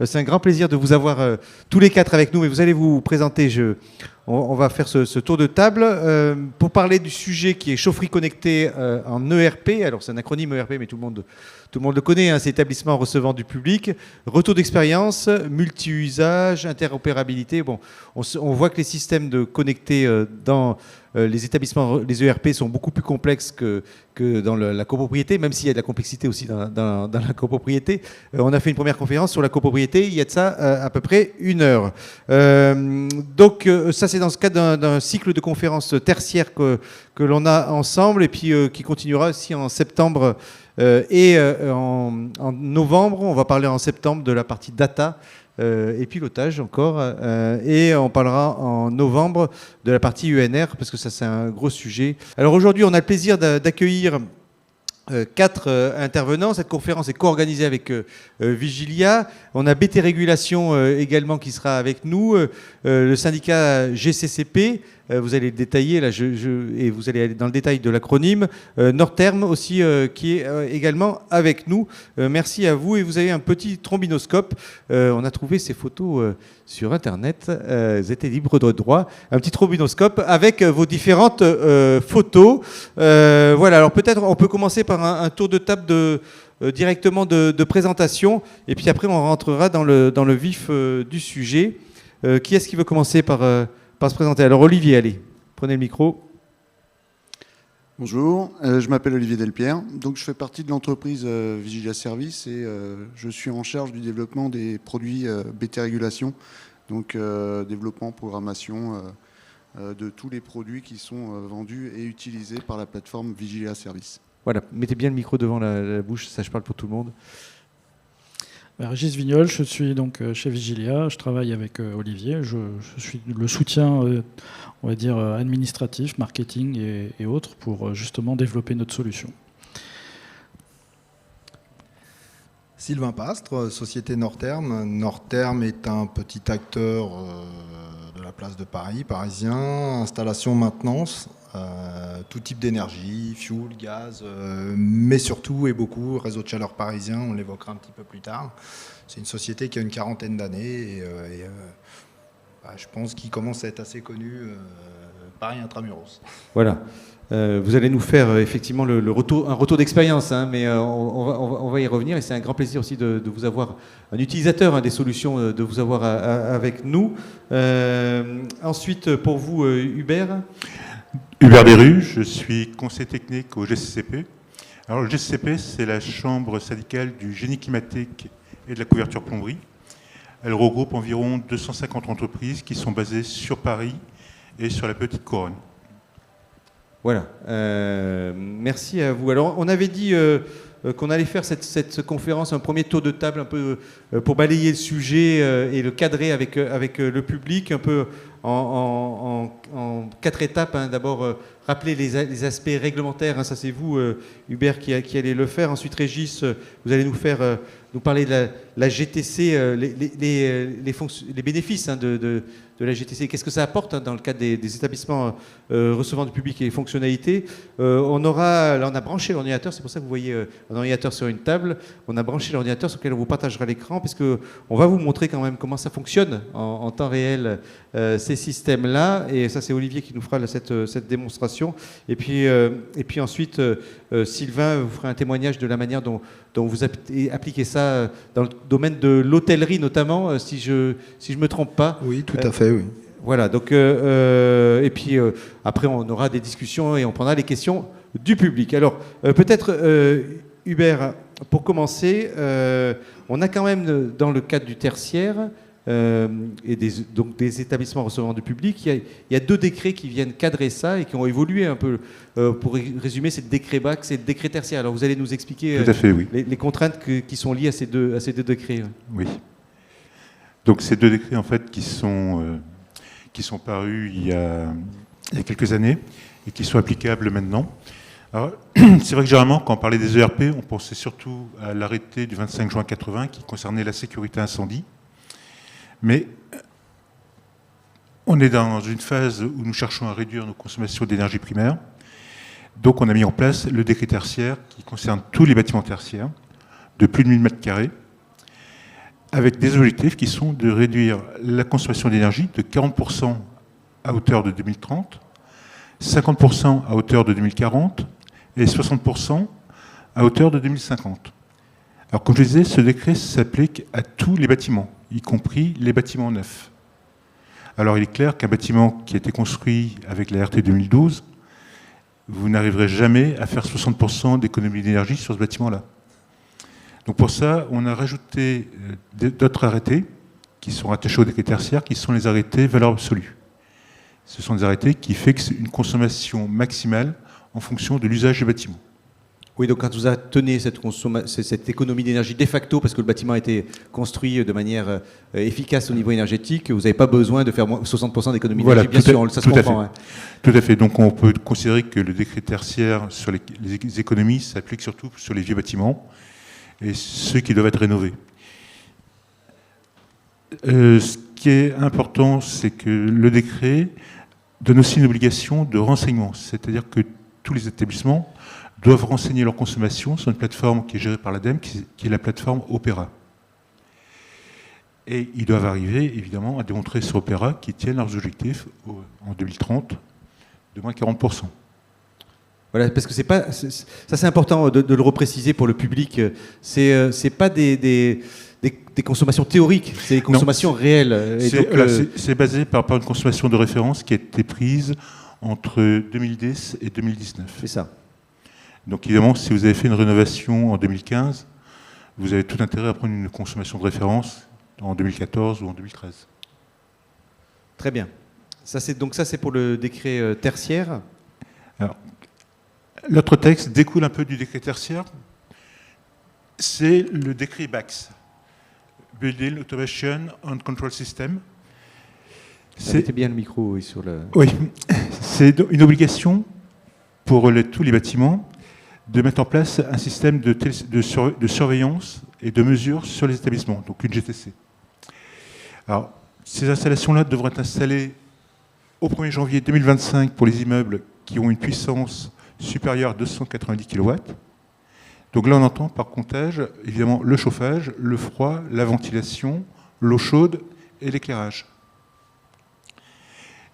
C'est un grand plaisir de vous avoir tous les quatre avec nous, mais vous allez vous présenter. On va faire ce tour de table pour parler du sujet qui est chaufferie connectée en ERP. Alors c'est un acronyme ERP, mais tout le monde le connaît, hein, c'est établissement recevant du public. Retour d'expérience, multi-usage, interopérabilité. Bon, on voit que les systèmes de connectés dans les établissements, les ERP sont beaucoup plus complexes que dans la copropriété, même s'il y a de la complexité aussi dans la copropriété. On a fait une première conférence sur la copropriété, il y a de ça à peu près 1 heure. Donc ça c'est dans ce cadre d'un cycle de conférences tertiaires que l'on a ensemble et puis qui continuera aussi en septembre et en novembre. On va parler en septembre de la partie data et pilotage encore, et on parlera en novembre de la partie UNR, parce que ça c'est un gros sujet. Alors aujourd'hui on a le plaisir d'accueillir 4 intervenants. Cette conférence est co-organisée avec Vigilia. On a BT Régulation également qui sera avec nous, le syndicat GCCP, vous allez le détailler là, et vous allez aller dans le détail de l'acronyme, Norterm aussi qui est également avec nous. Merci à vous, et vous avez un petit trombinoscope. On a trouvé ces photos sur internet, elles étaient libres de droit. Un petit trombinoscope avec vos différentes photos. Voilà, alors peut-être on peut commencer par un tour de table directement de présentation, et puis après on rentrera dans le vif du sujet. Qui est-ce qui veut commencer par se présenter? Alors Olivier, allez, prenez le micro. Bonjour, je m'appelle Olivier Delpierre, donc je fais partie de l'entreprise Vigilia Service, et je suis en charge du développement des produits BT Régulation, donc développement, programmation de tous les produits qui sont vendus et utilisés par la plateforme Vigilia Service. Voilà, mettez bien le micro devant la bouche, ça je parle pour tout le monde. Régis Vignol, je suis donc chez Vigilia, je travaille avec Olivier, je suis le soutien, on va dire, administratif, marketing et autres pour justement développer notre solution. Sylvain Pastre, société Norterm. Norterm est un petit acteur de la place de Paris, parisien, installation, maintenance, tout type d'énergie, fuel, gaz, mais surtout et beaucoup réseau de chaleur parisien, on l'évoquera un petit peu plus tard. C'est une société qui a une 40aine d'années et je pense qu'il commence à être assez connu Paris intramuros. Voilà. Vous allez nous faire effectivement un retour d'expérience, hein, mais on va y revenir, et c'est un grand plaisir aussi de vous avoir, un utilisateur des solutions, de vous avoir avec nous. Ensuite, pour vous, Hubert. Hubert Desrues, je suis conseiller technique au GCCP. Alors le GCCP, c'est la chambre syndicale du génie climatique et de la couverture plomberie. Elle regroupe environ 250 entreprises qui sont basées sur Paris et sur la Petite Couronne. Voilà, merci à vous. Alors on avait dit qu'on allait faire cette conférence, un premier tour de table un peu pour balayer le sujet et le cadrer avec le public, un peu en 4 étapes. Hein. D'abord, rappeler les aspects réglementaires, hein, ça c'est vous, Hubert, qui allez le faire. Ensuite, Régis, vous allez nous parler de la GTC, les bénéfices, hein, de la GTC. Qu'est-ce que ça apporte, hein, dans le cadre des établissements recevant du public et les fonctionnalités. Là, on a branché l'ordinateur, c'est pour ça que vous voyez un ordinateur sur une table. On a branché l'ordinateur sur lequel on vous partagera l'écran, parce qu'on va vous montrer quand même comment ça fonctionne en temps réel, ces systèmes-là. Et ça, c'est Olivier qui nous fera cette démonstration. Et puis ensuite, Sylvain vous fera un témoignage de la manière dont vous appliquez ça dans le domaine de l'hôtellerie notamment, si je me trompe pas. Oui, tout à fait, oui. Voilà, donc, et puis après on aura des discussions et on prendra les questions du public. Alors peut-être, Hubert, pour commencer, on a quand même dans le cadre du tertiaire et donc des établissements recevant du public, il y a 2 décrets qui viennent cadrer ça et qui ont évolué un peu. Pour résumer, c'est le décret BAC, c'est le décret tertiaire. Alors vous allez nous expliquer Tout à fait, oui. les contraintes qui sont liées à ces deux décrets. Oui. Donc ces 2 décrets en fait qui sont parus il y a quelques années et qui sont applicables maintenant. Alors, c'est vrai que généralement, quand on parlait des ERP, on pensait surtout à l'arrêté du 25 juin 80 qui concernait la sécurité incendie. Mais on est dans une phase où nous cherchons à réduire nos consommations d'énergie primaire. Donc on a mis en place le décret tertiaire qui concerne tous les bâtiments tertiaires de plus de 1000 m². avec des objectifs qui sont de réduire la consommation d'énergie de 40% à hauteur de 2030, 50% à hauteur de 2040 et 60% à hauteur de 2050. Alors, comme je disais, ce décret s'applique à tous les bâtiments, y compris les bâtiments neufs. Alors, il est clair qu'un bâtiment qui a été construit avec la RT 2012, vous n'arriverez jamais à faire 60% d'économie d'énergie sur ce bâtiment-là. Donc, pour ça, on a rajouté d'autres arrêtés qui sont rattachés au décret tertiaire, qui sont les arrêtés valeur absolue. Ce sont des arrêtés qui fixent une consommation maximale en fonction de l'usage du bâtiment. Oui, donc quand vous tenez cette économie d'énergie de facto, parce que le bâtiment a été construit de manière efficace au niveau énergétique, vous n'avez pas besoin de faire 60% d'économie d'énergie, bien sûr, ça se comprend. Hein. Tout à fait. Donc on peut considérer que le décret tertiaire sur les économies s'applique surtout sur les vieux bâtiments et ceux qui doivent être rénovés. Ce qui est important, c'est que le décret donne aussi une obligation de renseignement, c'est-à-dire que tous les établissements doivent renseigner leur consommation sur une plateforme qui est gérée par l'ADEME, qui est la plateforme Opéra. Et ils doivent arriver, évidemment, à démontrer sur Opéra qu'ils tiennent leurs objectifs en 2030 de moins 40%. Voilà, parce que c'est important de le repréciser pour le public. C'est pas des consommations théoriques, c'est des consommations réelles. C'est basé par une consommation de référence qui a été prise entre 2010 et 2019. C'est ça. Donc évidemment, si vous avez fait une rénovation en 2015, vous avez tout intérêt à prendre une consommation de référence en 2014 ou en 2013. Très bien. Ça, c'est pour le décret tertiaire. Alors, l'autre texte découle un peu du décret tertiaire. C'est le décret BACS, Building Automation and Control System. Mettez bien le micro sur le... Oui, c'est une obligation pour tous les bâtiments de mettre en place un système de surveillance et de mesure sur les établissements, donc une GTC. Alors, ces installations-là devront être installées au 1er janvier 2025 pour les immeubles qui ont une puissance supérieure à 290 kW. Donc là, on entend par comptage, évidemment, le chauffage, le froid, la ventilation, l'eau chaude et l'éclairage.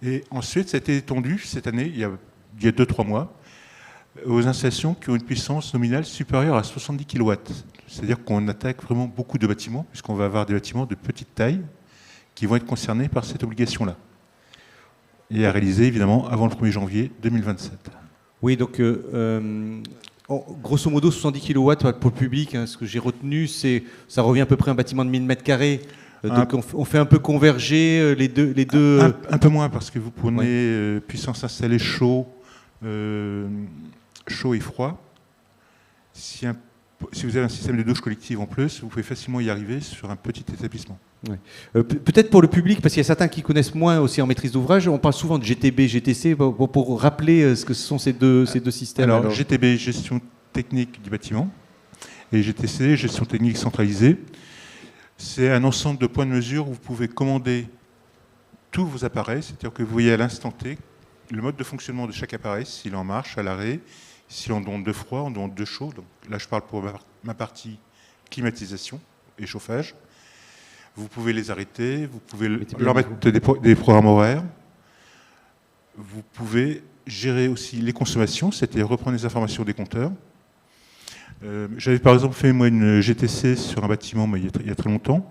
Et ensuite, ça a été étendu cette année, il y a 2-3 mois, aux installations qui ont une puissance nominale supérieure à 70 kW. C'est-à-dire qu'on attaque vraiment beaucoup de bâtiments, puisqu'on va avoir des bâtiments de petite taille qui vont être concernés par cette obligation-là. Et à réaliser, évidemment, avant le 1er janvier 2027. Oui, donc, grosso modo, 70 kW pour le public, hein, ce que j'ai retenu, ça revient à peu près à un bâtiment de 1000 m². Donc on fait un peu converger les deux... Un peu moins, parce que vous prenez puissance installée chaud et froid. Si vous avez un système de douche collective en plus, vous pouvez facilement y arriver sur un petit établissement. Ouais. Peut-être pour le public, parce qu'il y a certains qui connaissent moins aussi en maîtrise d'ouvrage, on parle souvent de GTB, GTC, pour rappeler ce que ce sont ces deux systèmes. Alors, GTB, gestion technique du bâtiment, et GTC, gestion technique centralisée. C'est un ensemble de points de mesure où vous pouvez commander tous vos appareils, c'est-à-dire que vous voyez à l'instant T le mode de fonctionnement de chaque appareil, s'il est en marche, à l'arrêt, s'il est en demande de froid, en demande de chaud. Donc, là, je parle pour ma partie climatisation et chauffage. Vous pouvez les arrêter, vous pouvez leur mettre des programmes horaires. Vous pouvez gérer aussi les consommations, c'est-à-dire reprendre les informations des compteurs. J'avais par exemple fait moi une GTC sur un bâtiment il y a très longtemps.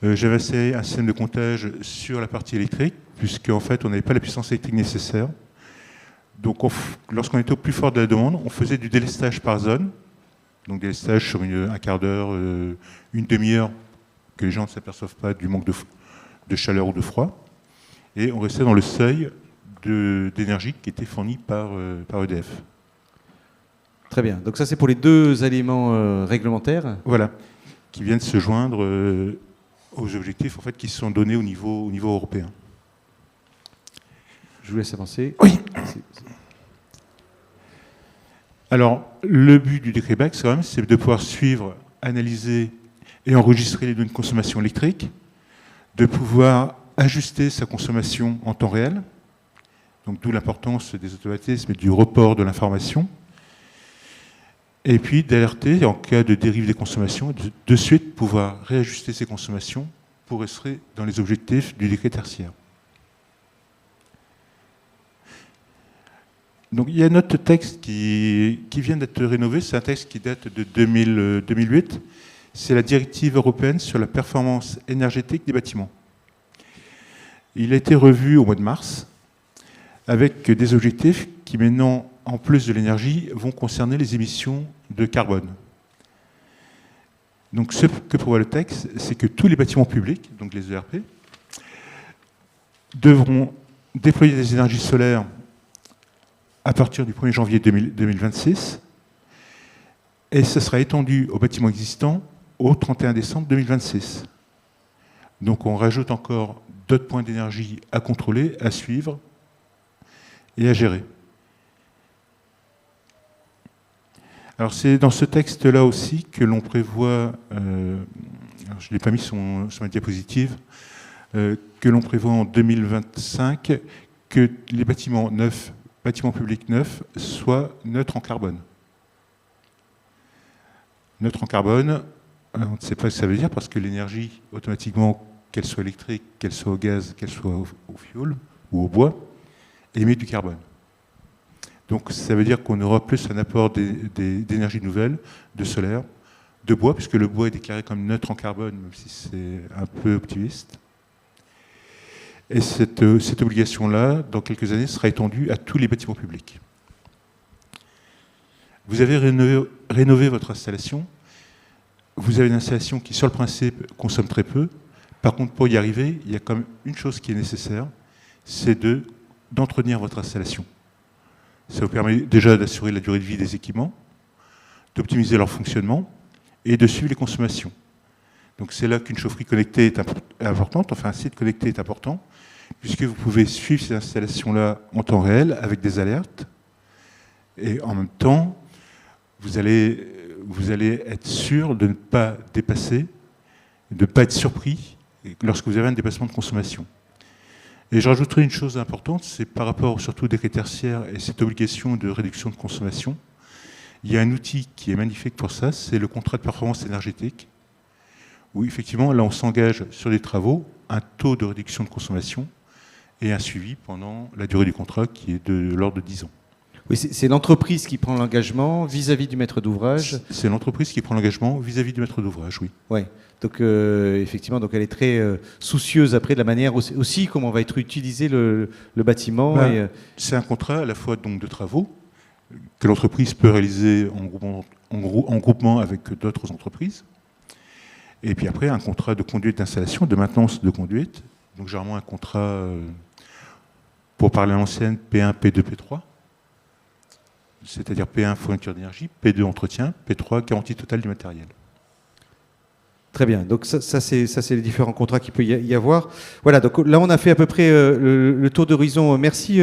J'avais installé un système de comptage sur la partie électrique, puisqu'en fait on n'avait pas la puissance électrique nécessaire. Donc lorsqu'on était au plus fort de la demande, on faisait du délestage par zone. Donc délestage sur un quart d'heure, une demi-heure, que les gens ne s'aperçoivent pas du manque de chaleur ou de froid. Et on restait dans le seuil d'énergie qui était fourni par EDF. Très bien. Donc ça, c'est pour les deux éléments réglementaires. Voilà, qui viennent se joindre aux objectifs en fait, qui se sont donnés au niveau européen. Je vous laisse avancer. Oui. Alors, le but du décret BACS, quand même, c'est de pouvoir suivre, analyser et enregistrer les données de consommation électrique, de pouvoir ajuster sa consommation en temps réel, donc d'où l'importance des automatismes et du report de l'information, Et puis d'alerter en cas de dérive des consommations, et de suite pouvoir réajuster ces consommations pour rester dans les objectifs du décret tertiaire. Donc il y a un autre texte qui vient d'être rénové, c'est un texte qui date de 2008, c'est la directive européenne sur la performance énergétique des bâtiments. Il a été revu au mois de mars avec des objectifs qui maintenant, en plus de l'énergie, vont concerner les émissions de carbone. Donc ce que prévoit le texte, c'est que tous les bâtiments publics, donc les ERP, devront déployer des énergies solaires à partir du 1er janvier 2026, et ce sera étendu aux bâtiments existants au 31 décembre 2026. Donc on rajoute encore d'autres points d'énergie à contrôler, à suivre et à gérer. Alors c'est dans ce texte-là aussi que l'on prévoit, alors je ne l'ai pas mis sur ma diapositive, que l'on prévoit en 2025 que les bâtiments publics neufs soient neutres en carbone. Neutre en carbone, on ne sait pas ce que ça veut dire parce que l'énergie, automatiquement, qu'elle soit électrique, qu'elle soit au gaz, qu'elle soit au fioul ou au bois, émet du carbone. Donc ça veut dire qu'on aura plus un apport d'énergie nouvelle, de solaire, de bois, puisque le bois est déclaré comme neutre en carbone, même si c'est un peu optimiste. Et cette obligation-là, dans quelques années, sera étendue à tous les bâtiments publics. Vous avez rénové votre installation. Vous avez une installation qui, sur le principe, consomme très peu. Par contre, pour y arriver, il y a quand même une chose qui est nécessaire, c'est d'entretenir votre installation. Ça vous permet déjà d'assurer la durée de vie des équipements, d'optimiser leur fonctionnement et de suivre les consommations. Donc c'est là qu'une chaufferie connectée est importante, enfin un site connecté est important, puisque vous pouvez suivre ces installations-là en temps réel avec des alertes, et en même temps, vous allez être sûr de ne pas dépasser, de ne pas être surpris lorsque vous avez un dépassement de consommation. Et je rajouterai une chose importante, c'est par rapport surtout au décret tertiaire et cette obligation de réduction de consommation, il y a un outil qui est magnifique pour ça, c'est le contrat de performance énergétique, où effectivement, là on s'engage sur des travaux, un taux de réduction de consommation et un suivi pendant la durée du contrat qui est de l'ordre de 10 ans. Oui, c'est l'entreprise qui prend l'engagement vis-à-vis du maître d'ouvrage. C'est l'entreprise qui prend l'engagement vis-à-vis du maître d'ouvrage, oui. Ouais. Donc effectivement, donc elle est très soucieuse après de la manière aussi comment va être utilisé le bâtiment. C'est un contrat à la fois donc de travaux que l'entreprise peut réaliser en groupement avec d'autres entreprises. Et puis après, un contrat de conduite d'installation, de maintenance de conduite. Donc généralement un contrat, pour parler à l'ancienne, P1, P2, P3. C'est-à-dire P1, fourniture d'énergie, P2, entretien, P3, garantie totale du matériel. Très bien, donc ça c'est les différents contrats qu'il peut y avoir. Voilà, donc là on a fait à peu près le tour d'horizon. Merci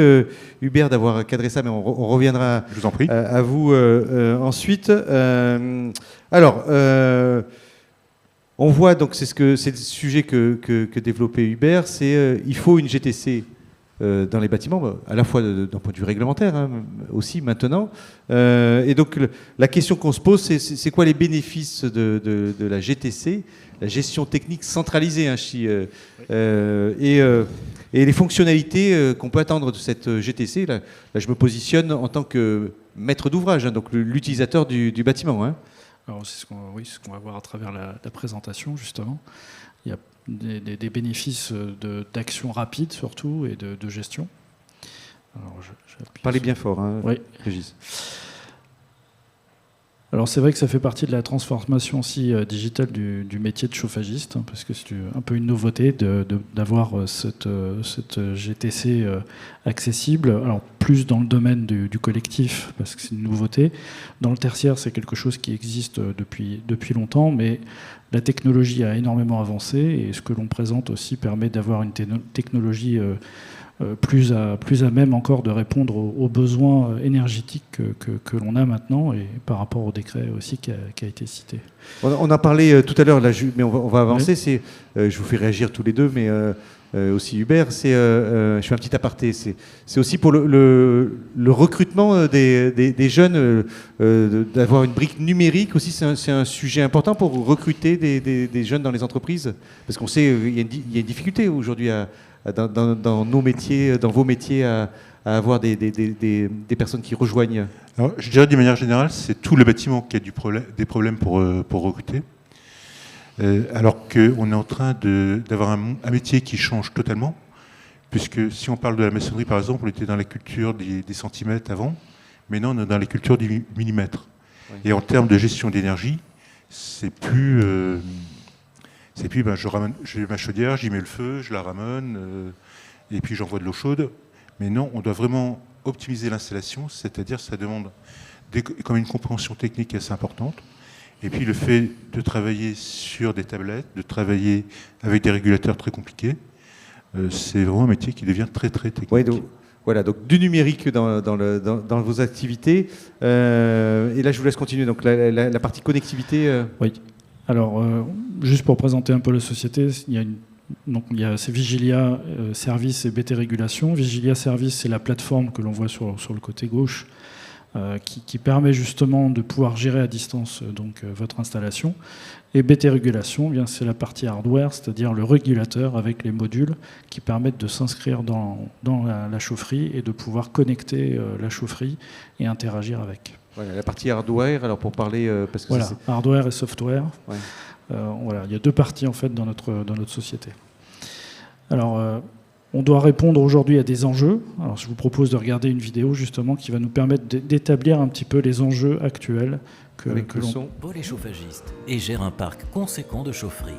Hubert d'avoir cadré ça, mais on reviendra Je vous en prie. À vous ensuite. Alors, on voit, donc c'est le sujet que développait Hubert, c'est il faut une GTC dans les bâtiments, à la fois d'un point de vue réglementaire, hein, aussi maintenant. Et donc la question qu'on se pose, c'est quoi les bénéfices de la GTC, la gestion technique centralisée, hein, et les fonctionnalités qu'on peut attendre de cette GTC. Là, je me positionne en tant que maître d'ouvrage, hein, donc l'utilisateur du bâtiment. Hein. Alors c'est ce qu'on va voir à travers la présentation, justement. Il y a des bénéfices d'action rapide, surtout, et de gestion. Alors, parlez bien fort, hein, oui. Régis. Alors c'est vrai que ça fait partie de la transformation aussi digitale du métier de chauffagiste, hein, parce que c'est un peu une nouveauté d'avoir cette GTC accessible. Alors plus dans le domaine du collectif, parce que c'est une nouveauté. Dans le tertiaire, c'est quelque chose qui existe depuis longtemps, mais la technologie a énormément avancé, et ce que l'on présente aussi permet d'avoir une technologie plus à même encore de répondre aux besoins énergétiques que l'on a maintenant, et par rapport au décret aussi qui a été cité. On a parlé tout à l'heure, là, mais on va avancer. Oui. Je vous fais réagir tous les deux, mais aussi Hubert. Je fais un petit aparté. C'est aussi pour le recrutement des jeunes, d'avoir une brique numérique aussi. C'est un sujet important pour recruter des jeunes dans les entreprises, parce qu'on sait il y a une difficulté aujourd'hui dans nos métiers, dans vos métiers, à avoir des personnes qui rejoignent. Alors, je dirais d'une manière générale, c'est tout le bâtiment qui a des problèmes pour recruter. Alors qu'on est en train d'avoir un métier qui change totalement, puisque si on parle de la maçonnerie, par exemple, on était dans la culture des centimètres avant, maintenant on est dans la culture du millimètre. Oui. Et en termes de gestion d'énergie, c'est plus j'ai ma chaudière, j'y mets le feu, je la ramène, et puis j'envoie de l'eau chaude. Mais non, on doit vraiment optimiser l'installation, c'est-à-dire ça demande comme une compréhension technique assez importante. Et puis le fait de travailler sur des tablettes, de travailler avec des régulateurs très compliqués, c'est vraiment un métier qui devient très très technique. Ouais, donc du numérique dans vos activités. Et là, je vous laisse continuer. Donc la partie connectivité. Oui. Alors, juste pour présenter un peu la société, c'est Vigilia Service et BT Régulation. Vigilia Service, c'est la plateforme que l'on voit sur le côté gauche, qui permet justement de pouvoir gérer à distance votre installation. Et BT Régulation, c'est la partie hardware, c'est-à-dire le régulateur avec les modules qui permettent de s'inscrire dans la chaufferie et de pouvoir connecter la chaufferie et interagir avec. Voilà, la partie hardware, alors pour parler... parce que hardware et software. Ouais. Il y a deux parties en fait dans notre société. Alors, on doit répondre aujourd'hui à des enjeux. Alors, je vous propose de regarder une vidéo justement qui va nous permettre d'établir un petit peu les enjeux actuels que l'on... Paul est chauffagiste et gère un parc conséquent de chaufferies.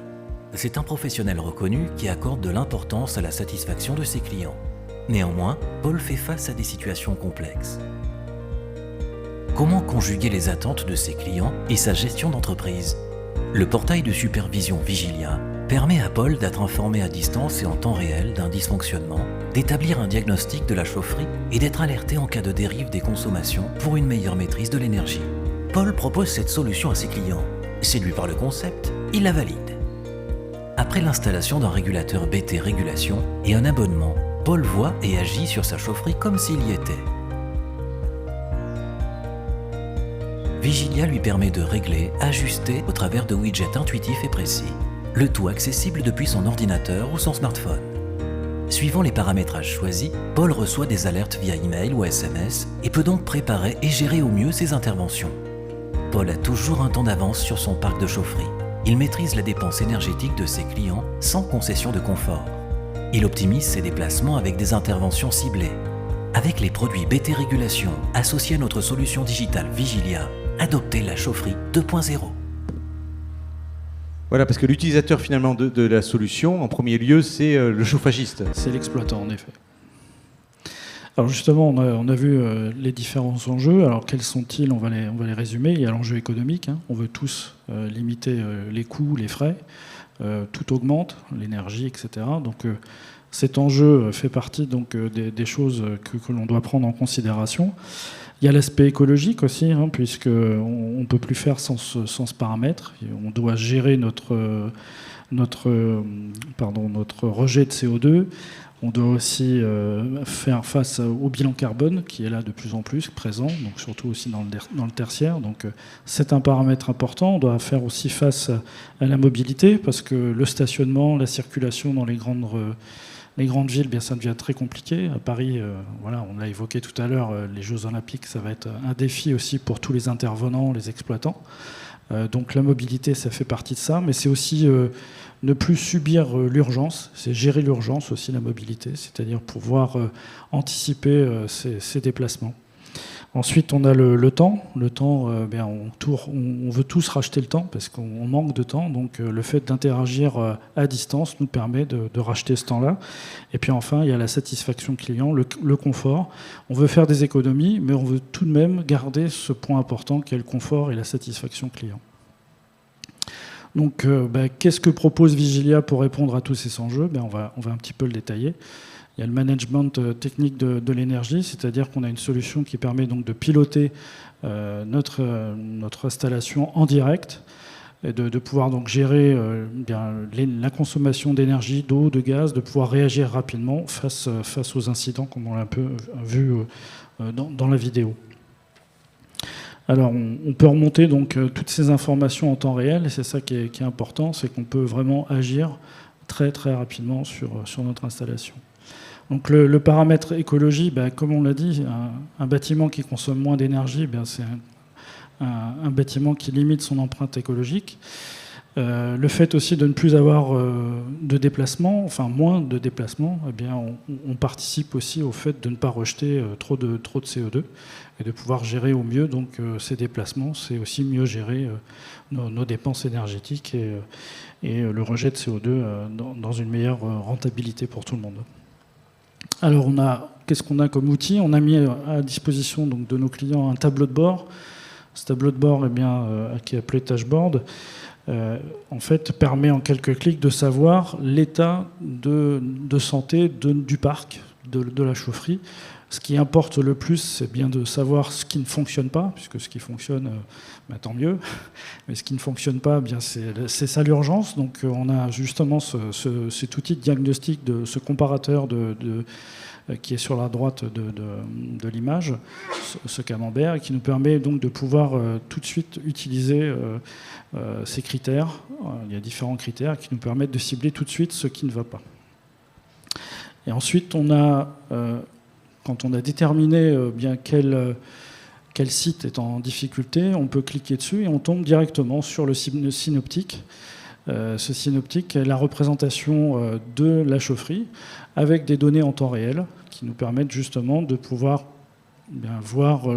C'est un professionnel reconnu qui accorde de l'importance à la satisfaction de ses clients. Néanmoins, Paul fait face à des situations complexes. Comment conjuguer les attentes de ses clients et sa gestion d'entreprise ? Le portail de supervision Vigilia permet à Paul d'être informé à distance et en temps réel d'un dysfonctionnement, d'établir un diagnostic de la chaufferie et d'être alerté en cas de dérive des consommations pour une meilleure maîtrise de l'énergie. Paul propose cette solution à ses clients. Séduit par le concept, il la valide. Après l'installation d'un régulateur BT Régulation et un abonnement, Paul voit et agit sur sa chaufferie comme s'il y était. Vigilia lui permet de régler, ajuster au travers de widgets intuitifs et précis. Le tout accessible depuis son ordinateur ou son smartphone. Suivant les paramétrages choisis, Paul reçoit des alertes via email ou SMS et peut donc préparer et gérer au mieux ses interventions. Paul a toujours un temps d'avance sur son parc de chaufferie. Il maîtrise la dépense énergétique de ses clients sans concession de confort. Il optimise ses déplacements avec des interventions ciblées. Avec les produits BT Régulation associés à notre solution digitale Vigilia, adoptez la chaufferie 2.0. Voilà, parce que l'utilisateur finalement de la solution, en premier lieu, c'est le chauffagiste. C'est l'exploitant, en effet. Alors justement, on a vu les différents enjeux. Alors quels sont-ils ? On va les résumer. Il y a l'enjeu économique. On veut tous limiter les coûts, les frais. Tout augmente, l'énergie, etc. Donc cet enjeu fait partie des choses que l'on doit prendre en considération. Il y a l'aspect écologique aussi, puisqu'on ne peut plus faire sans ce paramètre. On doit gérer notre rejet de CO2. On doit aussi faire face au bilan carbone qui est là de plus en plus présent, donc surtout aussi dans le tertiaire. Donc c'est un paramètre important. On doit faire aussi face à la mobilité parce que le stationnement, la circulation dans les grandes villes, bien, ça devient très compliqué. À Paris, on l'a évoqué tout à l'heure, les Jeux Olympiques, ça va être un défi aussi pour tous les intervenants, les exploitants. Donc la mobilité, ça fait partie de ça, mais c'est aussi ne plus subir l'urgence, c'est gérer l'urgence aussi, la mobilité, c'est-à-dire pouvoir anticiper ces déplacements. Ensuite, on a le temps. Le temps, on veut tous racheter le temps parce qu'on manque de temps. Donc, le fait d'interagir à distance nous permet de racheter ce temps-là. Et puis enfin, il y a la satisfaction client, le confort. On veut faire des économies, mais on veut tout de même garder ce point important qui est le confort et la satisfaction client. Donc, qu'est-ce que propose Vigilia pour répondre à tous ces enjeux ? On va un petit peu le détailler. Il y a le management technique de l'énergie, c'est-à-dire qu'on a une solution qui permet donc de piloter notre installation en direct et de pouvoir donc gérer la consommation d'énergie, d'eau, de gaz, de pouvoir réagir rapidement face aux incidents, comme on l'a un peu vu dans la vidéo. Alors, on peut remonter donc toutes ces informations en temps réel, et c'est ça qui est important, c'est qu'on peut vraiment agir très très rapidement sur notre installation. Donc le paramètre écologie, comme on l'a dit, un bâtiment qui consomme moins d'énergie, c'est un bâtiment qui limite son empreinte écologique. Le fait aussi de ne plus avoir de déplacement, enfin moins de déplacement, on participe aussi au fait de ne pas rejeter trop de CO2 et de pouvoir gérer au mieux donc ces déplacements. C'est aussi mieux gérer nos dépenses énergétiques et le rejet de CO2 dans une meilleure rentabilité pour tout le monde. Alors qu'est-ce qu'on a comme outil? On a mis à disposition donc, de nos clients un tableau de bord. Ce tableau de bord qui est appelé dashboard, en fait, permet en quelques clics de savoir l'état de santé du parc, de la chaufferie. Ce qui importe le plus, c'est bien de savoir ce qui ne fonctionne pas, puisque ce qui fonctionne, tant mieux. Mais ce qui ne fonctionne pas, c'est ça l'urgence. Donc on a justement cet outil de diagnostic, ce comparateur qui est sur la droite de l'image, ce camembert, et qui nous permet donc de pouvoir tout de suite utiliser ces critères. Il y a différents critères qui nous permettent de cibler tout de suite ce qui ne va pas. Et ensuite, quand on a déterminé quel site est en difficulté, on peut cliquer dessus et on tombe directement sur le synoptique. Ce synoptique est la représentation de la chaufferie avec des données en temps réel qui nous permettent justement de pouvoir voir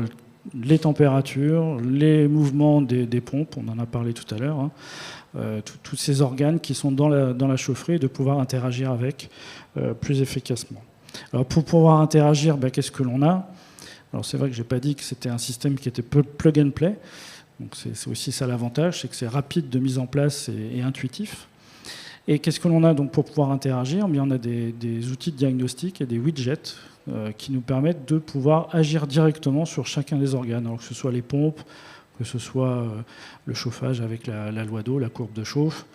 les températures, les mouvements des pompes, on en a parlé tout à l'heure, tous ces organes qui sont dans la chaufferie et de pouvoir interagir avec plus efficacement. Alors pour pouvoir interagir, qu'est-ce que l'on a? Alors c'est vrai que je n'ai pas dit que c'était un système qui était plug and play. Donc c'est aussi ça l'avantage, c'est que c'est rapide de mise en place et intuitif. Et qu'est-ce que l'on a donc pour pouvoir interagir? On a des outils de diagnostic et des widgets qui nous permettent de pouvoir agir directement sur chacun des organes, alors que ce soit les pompes, que ce soit le chauffage avec la loi d'eau, la courbe de chauffe,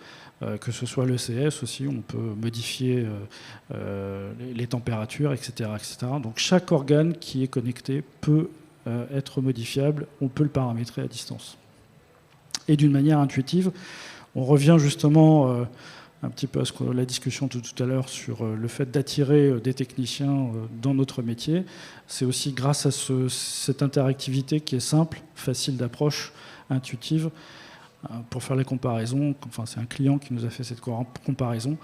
que ce soit l'ECS aussi, on peut modifier les températures, etc., etc. Donc chaque organe qui est connecté peut être modifiable, on peut le paramétrer à distance. Et d'une manière intuitive, on revient justement un petit peu à la discussion de tout à l'heure sur le fait d'attirer des techniciens dans notre métier. C'est aussi grâce à cette interactivité qui est simple, facile d'approche, intuitive. Pour faire la comparaison, c'est un client qui nous a fait cette comparaison,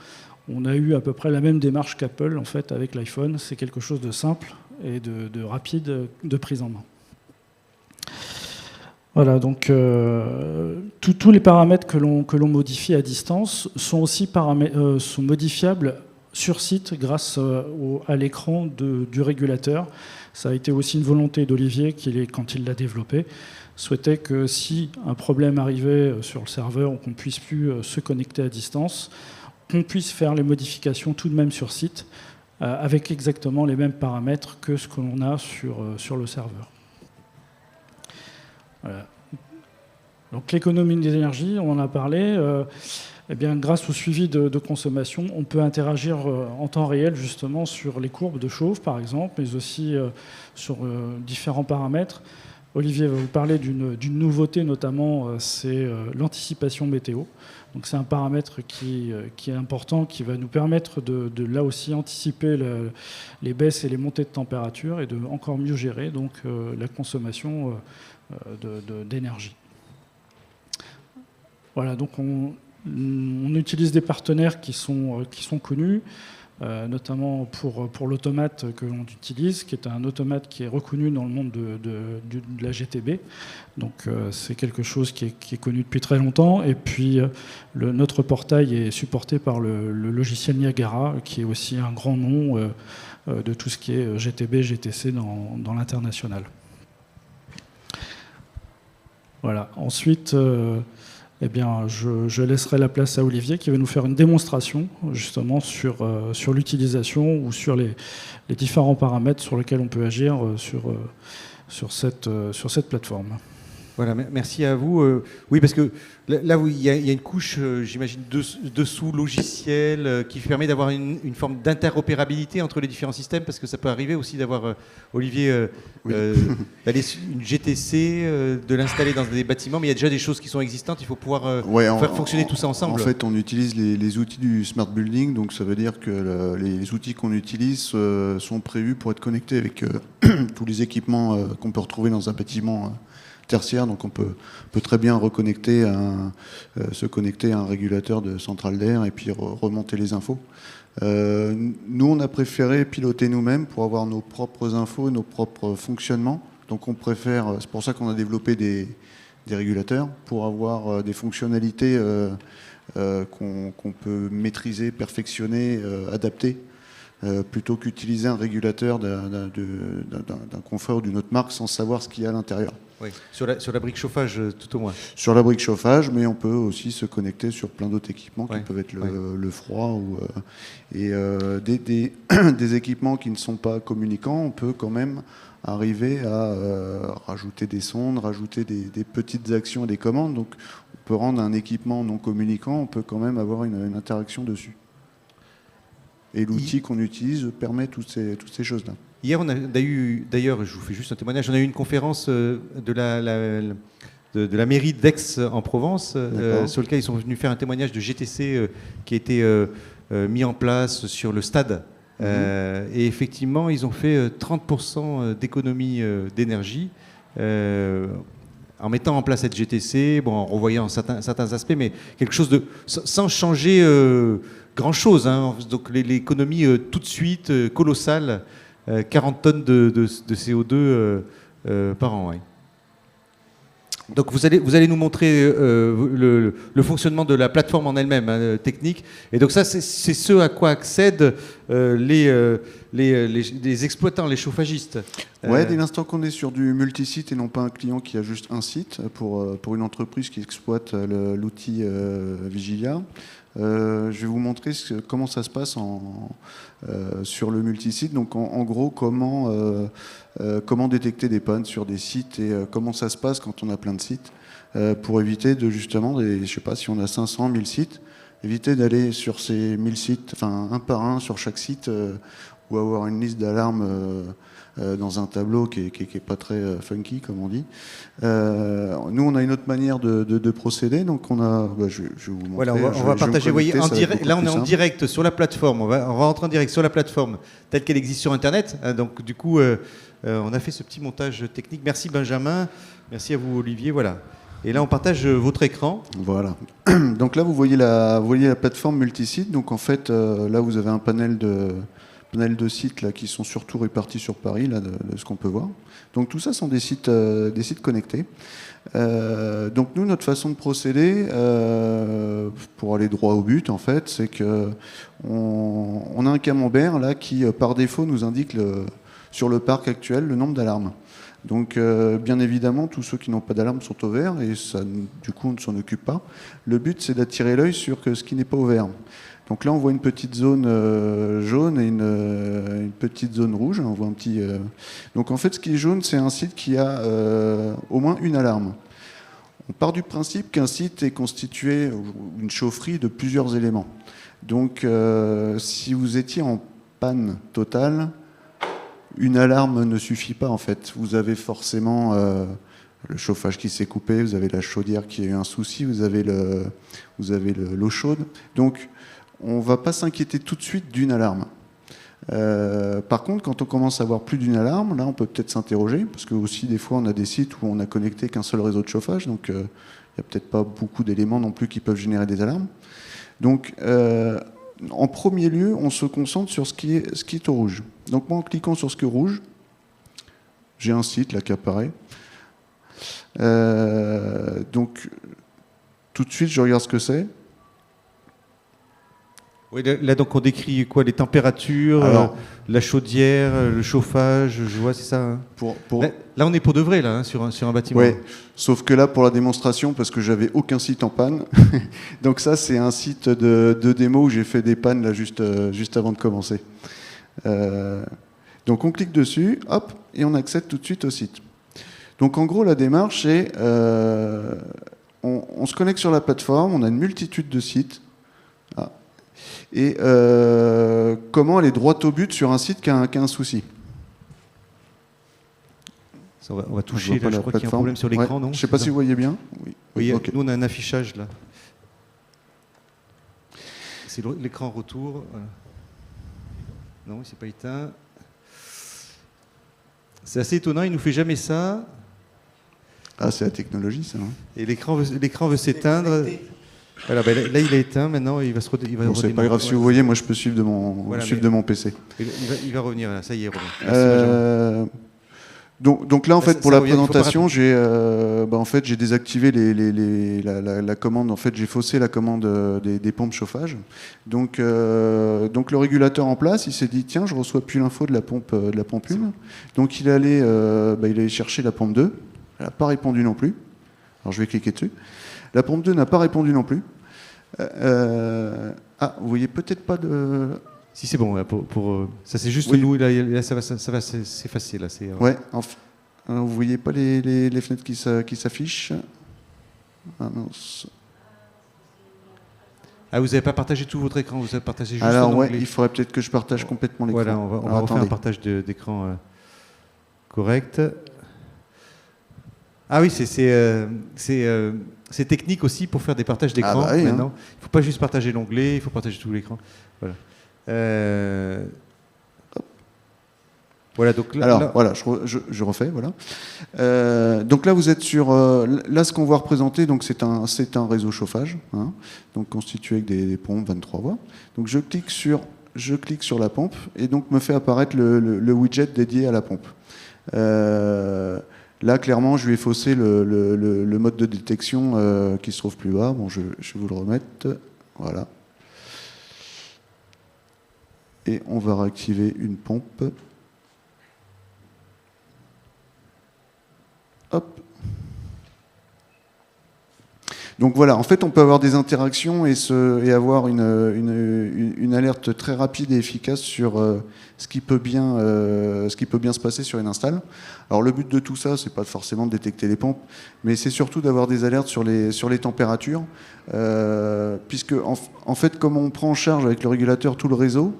on a eu à peu près la même démarche qu'Apple en fait, avec l'iPhone. C'est quelque chose de simple et de rapide de prise en main. Voilà, donc tous les paramètres que l'on modifie à distance sont aussi sont modifiables sur site grâce à l'écran du régulateur. Ça a été aussi une volonté d'Olivier quand il l'a développé, souhaitait que si un problème arrivait sur le serveur ou qu'on ne puisse plus se connecter à distance, qu'on puisse faire les modifications tout de même sur site avec exactement les mêmes paramètres que ce que l'on a sur le serveur. Voilà. Donc l'économie d'énergie, on en a parlé. Grâce au suivi de consommation, on peut interagir en temps réel justement sur les courbes de chauffe, par exemple, mais aussi sur différents paramètres. Olivier va vous parler d'une nouveauté, notamment, c'est l'anticipation météo. Donc c'est un paramètre qui est important, qui va nous permettre de là aussi anticiper les baisses et les montées de température et de encore mieux gérer donc, la consommation d'énergie. Voilà, donc on utilise des partenaires qui sont connus, notamment pour l'automate que l'on utilise, qui est un automate qui est reconnu dans le monde de la GTB. Donc c'est quelque chose qui est connu depuis très longtemps. Et puis notre portail est supporté par le logiciel Niagara, qui est aussi un grand nom de tout ce qui est GTB, GTC dans l'international. Voilà. Ensuite, Eh bien, je laisserai la place à Olivier qui va nous faire une démonstration justement sur l'utilisation ou sur les différents paramètres sur lesquels on peut agir sur cette plateforme. Voilà, merci à vous. Oui, parce que là, il y a une couche, j'imagine, dessous logiciel qui permet d'avoir une forme d'interopérabilité entre les différents systèmes, parce que ça peut arriver aussi d'avoir, Olivier, d'aller sur une GTC, de l'installer dans des bâtiments, mais il y a déjà des choses qui sont existantes, il faut pouvoir faire fonctionner tout ça ensemble. En fait, on utilise les outils du Smart Building, donc ça veut dire que les outils qu'on utilise sont prévus pour être connectés avec tous les équipements qu'on peut retrouver dans un bâtiment tertiaire, donc on peut très bien se connecter à un régulateur de centrale d'air et puis remonter les infos. Nous, on a préféré piloter nous-mêmes pour avoir nos propres infos, nos propres fonctionnements. Donc on préfère, c'est pour ça qu'on a développé des régulateurs, pour avoir des fonctionnalités qu'on peut maîtriser, perfectionner, adapter, plutôt qu'utiliser un régulateur d'un confrère ou d'une autre marque sans savoir ce qu'il y a à l'intérieur. Oui, sur la brique chauffage, tout au moins. Sur la brique chauffage, mais on peut aussi se connecter sur plein d'autres équipements qui peuvent être le froid et des équipements qui ne sont pas communicants. On peut quand même arriver à rajouter des sondes, rajouter des petites actions et des commandes. Donc on peut rendre un équipement non communicant, on peut quand même avoir une interaction dessus. Et l'outil qu'on utilise permet toutes ces choses-là. Hier, on a d'ailleurs, je vous fais juste un témoignage, on a eu une conférence de la mairie d'Aix en Provence, sur lequel ils sont venus faire un témoignage de GTC qui a été mis en place sur le stade. Et effectivement, ils ont fait 30% d'économie d'énergie en mettant en place cette GTC, en revoyant certains aspects, mais quelque chose sans changer grand-chose. Hein. Donc l'économie tout de suite colossale. 40 tonnes de CO2 par an. Oui. Donc vous allez nous montrer le fonctionnement de la plateforme en elle-même, technique. Et donc ça, c'est ce à quoi accèdent les exploitants, les chauffagistes. Ouais, dès l'instant qu'on est sur du multisite et non pas un client qui a juste un site, pour une entreprise qui exploite l'outil Vigilia. Je vais vous montrer comment ça se passe sur le multisite. Donc en gros, comment détecter des pannes sur des sites et comment ça se passe quand on a plein de sites pour éviter justement, je sais pas, si on a 500, 1000 sites, éviter d'aller sur ces 1000 sites, enfin un par un sur chaque site ou avoir une liste d'alarmes dans un tableau qui est pas très funky, comme on dit. Nous, on a une autre manière de procéder, donc on a. Je vais vous montrer. Voilà, on va partager. Vous voyez, là, on est en direct sur la plateforme. On va rentrer en direct sur la plateforme telle qu'elle existe sur Internet. Donc, du coup, on a fait ce petit montage technique. Merci Benjamin. Merci à vous Olivier. Voilà. Et là, on partage votre écran. Voilà. Donc là, vous voyez la plateforme multisite. Donc en fait, là, vous avez un panel de sites là, qui sont surtout répartis sur Paris, là, de ce qu'on peut voir. Donc tout ça sont des sites connectés. Donc nous, notre façon de procéder, pour aller droit au but, en fait, c'est que on a un camembert là qui, par défaut, nous indique sur le parc actuel le nombre d'alarmes. Donc bien évidemment, tous ceux qui n'ont pas d'alarme sont au vert et ça, du coup, on ne s'en occupe pas. Le but, c'est d'attirer l'œil sur ce qui n'est pas au vert. Donc là, on voit une petite zone jaune et une petite zone rouge. On voit un petit. Donc en fait, ce qui est jaune, c'est un site qui a au moins une alarme. On part du principe qu'un site est constitué, une chaufferie, de plusieurs éléments. Donc si vous étiez en panne totale, une alarme ne suffit pas en fait. Vous avez forcément le chauffage qui s'est coupé, vous avez la chaudière qui a eu un souci, vous avez l'eau chaude. Donc on ne va pas s'inquiéter tout de suite d'une alarme. Par contre, quand on commence à avoir plus d'une alarme, là, on peut peut-être s'interroger, parce que aussi, des fois, on a des sites où on a connecté qu'un seul réseau de chauffage, donc il n'y a peut-être pas beaucoup d'éléments non plus qui peuvent générer des alarmes. Donc, en premier lieu, on se concentre sur ce qui est au rouge. Donc, moi, en cliquant sur ce qui est rouge, j'ai un site là qui apparaît. Donc, tout de suite, je regarde ce que c'est. Oui, là, donc on décrit quoi? Les températures, Alors, la chaudière, le chauffage, je vois, c'est ça, hein. Là, on est pour de vrai, là, hein, sur un bâtiment. Ouais, sauf que là, pour la démonstration, parce que j'avais aucun site en panne, donc ça, c'est un site de démo où j'ai fait des pannes là, juste avant de commencer. Donc on clique dessus, hop, et on accède tout de suite au site. Donc en gros, la démarche, c'est on se connecte sur la plateforme, on a une multitude de sites. Ah. Et comment aller droit au but sur un site qui a un souci. Ça, on va toucher, là, je crois qu'il y a un problème sur l'écran, non? Je ne sais pas si vous voyez bien. Oui, Okay. Nous, on a un affichage, là. C'est l'écran retour. Voilà. Non, c'est pas éteint. C'est assez étonnant, il nous fait jamais ça. Ah, c'est la technologie, ça. Hein. Et l'écran veut s'éteindre. Voilà, ben là, il est éteint. Maintenant, il va se redémarrer. Bon, c'est pas grave si vous voyez, moi, je peux suivre de mon PC. Il va revenir, là. Ça y est, il revient. Donc là, en fait, pour la présentation, j'ai désactivé la commande. En fait, j'ai faussé la commande des pompes chauffage. Donc le régulateur en place, il s'est dit tiens, je reçois plus l'info de la pompe 1. Donc il est allé chercher la pompe 2. Elle n'a pas répondu non plus. Alors je vais cliquer dessus. La pompe 2 n'a pas répondu non plus. Vous voyez peut-être pas de. Si c'est bon, là, ça c'est juste nous, là ça va s'effacer. Là, ouais, vous voyez pas les fenêtres qui s'affichent. Ah mince. Ah, vous n'avez pas partagé tout votre écran, vous avez partagé juste alors un ouais, onglet. Il faudrait peut-être que je partage complètement l'écran. Voilà, on va refaire un partage d'écran correct. Ah oui, c'est technique aussi pour faire des partages d'écran maintenant. Hein. Il ne faut pas juste partager l'onglet, il faut partager tout l'écran. Voilà. Voilà, donc voilà, je refais, voilà. Donc là, vous êtes sur... là, ce qu'on va représenter, donc c'est un réseau chauffage, hein, donc constitué avec des pompes 23 voies. Donc je clique sur la pompe et donc me fait apparaître le widget dédié à la pompe. Là, clairement, je lui ai faussé le mode de détection qui se trouve plus bas. Bon, je vais vous le remettre. Voilà. Et on va réactiver une pompe. Hop. Donc voilà, en fait, on peut avoir des interactions et avoir une alerte très rapide et efficace sur ce qui peut bien se passer sur une install. Alors le but de tout ça, c'est pas forcément de détecter les pompes, mais c'est surtout d'avoir des alertes sur les températures, puisque en fait, comme on prend en charge avec le régulateur tout le réseau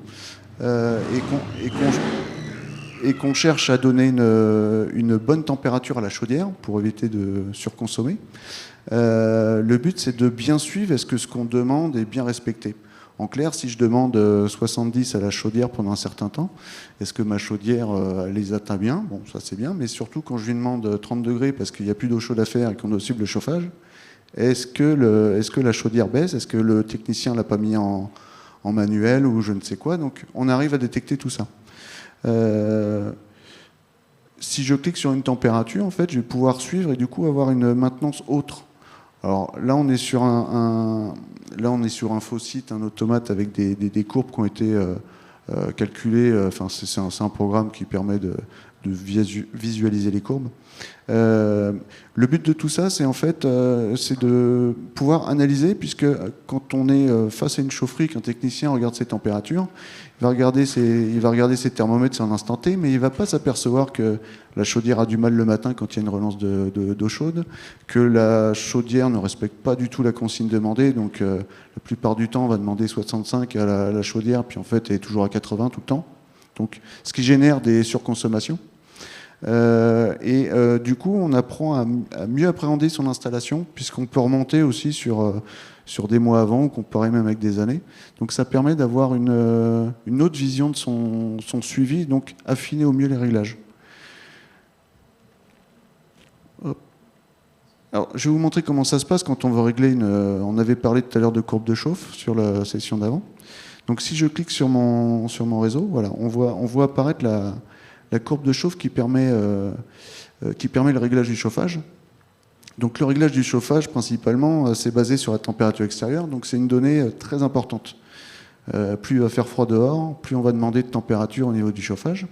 et qu'on cherche à donner une bonne température à la chaudière pour éviter de surconsommer. Le but, c'est de bien suivre est-ce que ce qu'on demande est bien respecté. En clair, si je demande 70 à la chaudière pendant un certain temps, est-ce que ma chaudière les atteint bien? Bon, ça c'est bien, mais surtout quand je lui demande 30 degrés parce qu'il n'y a plus d'eau chaude à faire et qu'on doit suivre le chauffage, est-ce que la chaudière baisse? Est-ce que le technicien ne l'a pas mis en manuel ou je ne sais quoi? Donc on arrive à détecter tout ça. Si je clique sur une température, en fait, je vais pouvoir suivre et du coup avoir une maintenance autre. Alors là, on est sur un faux site, un automate avec des courbes qui ont été calculées. Enfin, c'est un programme qui permet de visualiser les courbes. Le but de tout ça, c'est en fait, c'est de pouvoir analyser, puisque quand on est face à une chaufferie, qu'un technicien regarde ses températures, il va regarder ses thermomètres sur un instant T, mais il ne va pas s'apercevoir que la chaudière a du mal le matin quand il y a une relance d'eau chaude, que la chaudière ne respecte pas du tout la consigne demandée, donc la plupart du temps on va demander 65 à la chaudière, puis en fait elle est toujours à 80 tout le temps, donc ce qui génère des surconsommations. Du coup, on apprend à mieux appréhender son installation, puisqu'on peut remonter aussi sur des mois avant, ou comparer même avec des années. Donc ça permet d'avoir une autre vision de son suivi, donc affiner au mieux les réglages. Hop. Alors, je vais vous montrer comment ça se passe quand on veut régler on avait parlé tout à l'heure de courbe de chauffe sur la session d'avant. Donc si je clique sur mon réseau, voilà, on voit apparaître la courbe de chauffe qui permet le réglage du chauffage. Donc le réglage du chauffage, principalement, c'est basé sur la température extérieure, donc c'est une donnée très importante. plus il va faire froid dehors, plus on va demander de température au niveau du chauffage.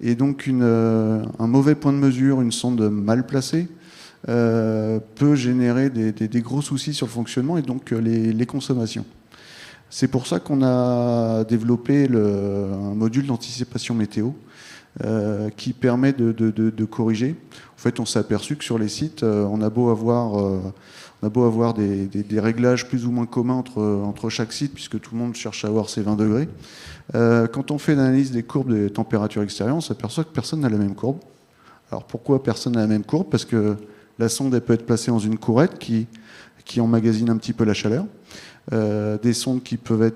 Et donc un mauvais point de mesure, une sonde mal placée, peut générer des gros soucis sur le fonctionnement et donc les consommations. C'est pour ça qu'on a développé un module d'anticipation météo qui permet de corriger. En fait, on s'est aperçu que sur les sites, on a beau avoir des réglages plus ou moins communs entre chaque site, puisque tout le monde cherche à avoir ses 20 degrés. Quand on fait l'analyse des courbes des températures extérieures, on s'aperçoit que personne n'a la même courbe. Alors pourquoi personne n'a la même courbe? Parce que la sonde elle peut être placée dans une courette qui emmagasine un petit peu la chaleur. Des sondes qui peuvent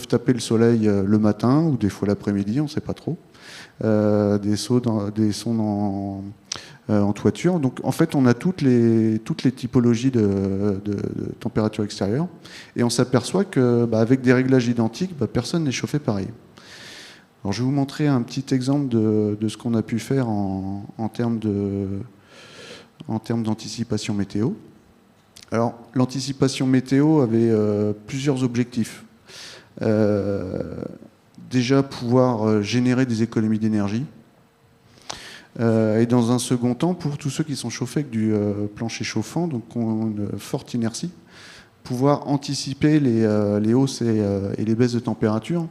taper le soleil le matin ou des fois l'après-midi, on ne sait pas trop. Des sondes en toiture. Donc en fait, on a toutes les typologies de température extérieure et on s'aperçoit qu'avec des réglages identiques, personne n'est chauffé pareil. Alors, je vais vous montrer un petit exemple de ce qu'on a pu faire en termes d'anticipation météo. Alors, l'anticipation météo avait plusieurs objectifs. Déjà, pouvoir générer des économies d'énergie. Et dans un second temps, pour tous ceux qui sont chauffés avec du plancher chauffant, donc ont une forte inertie, pouvoir anticiper les hausses et les baisses de température,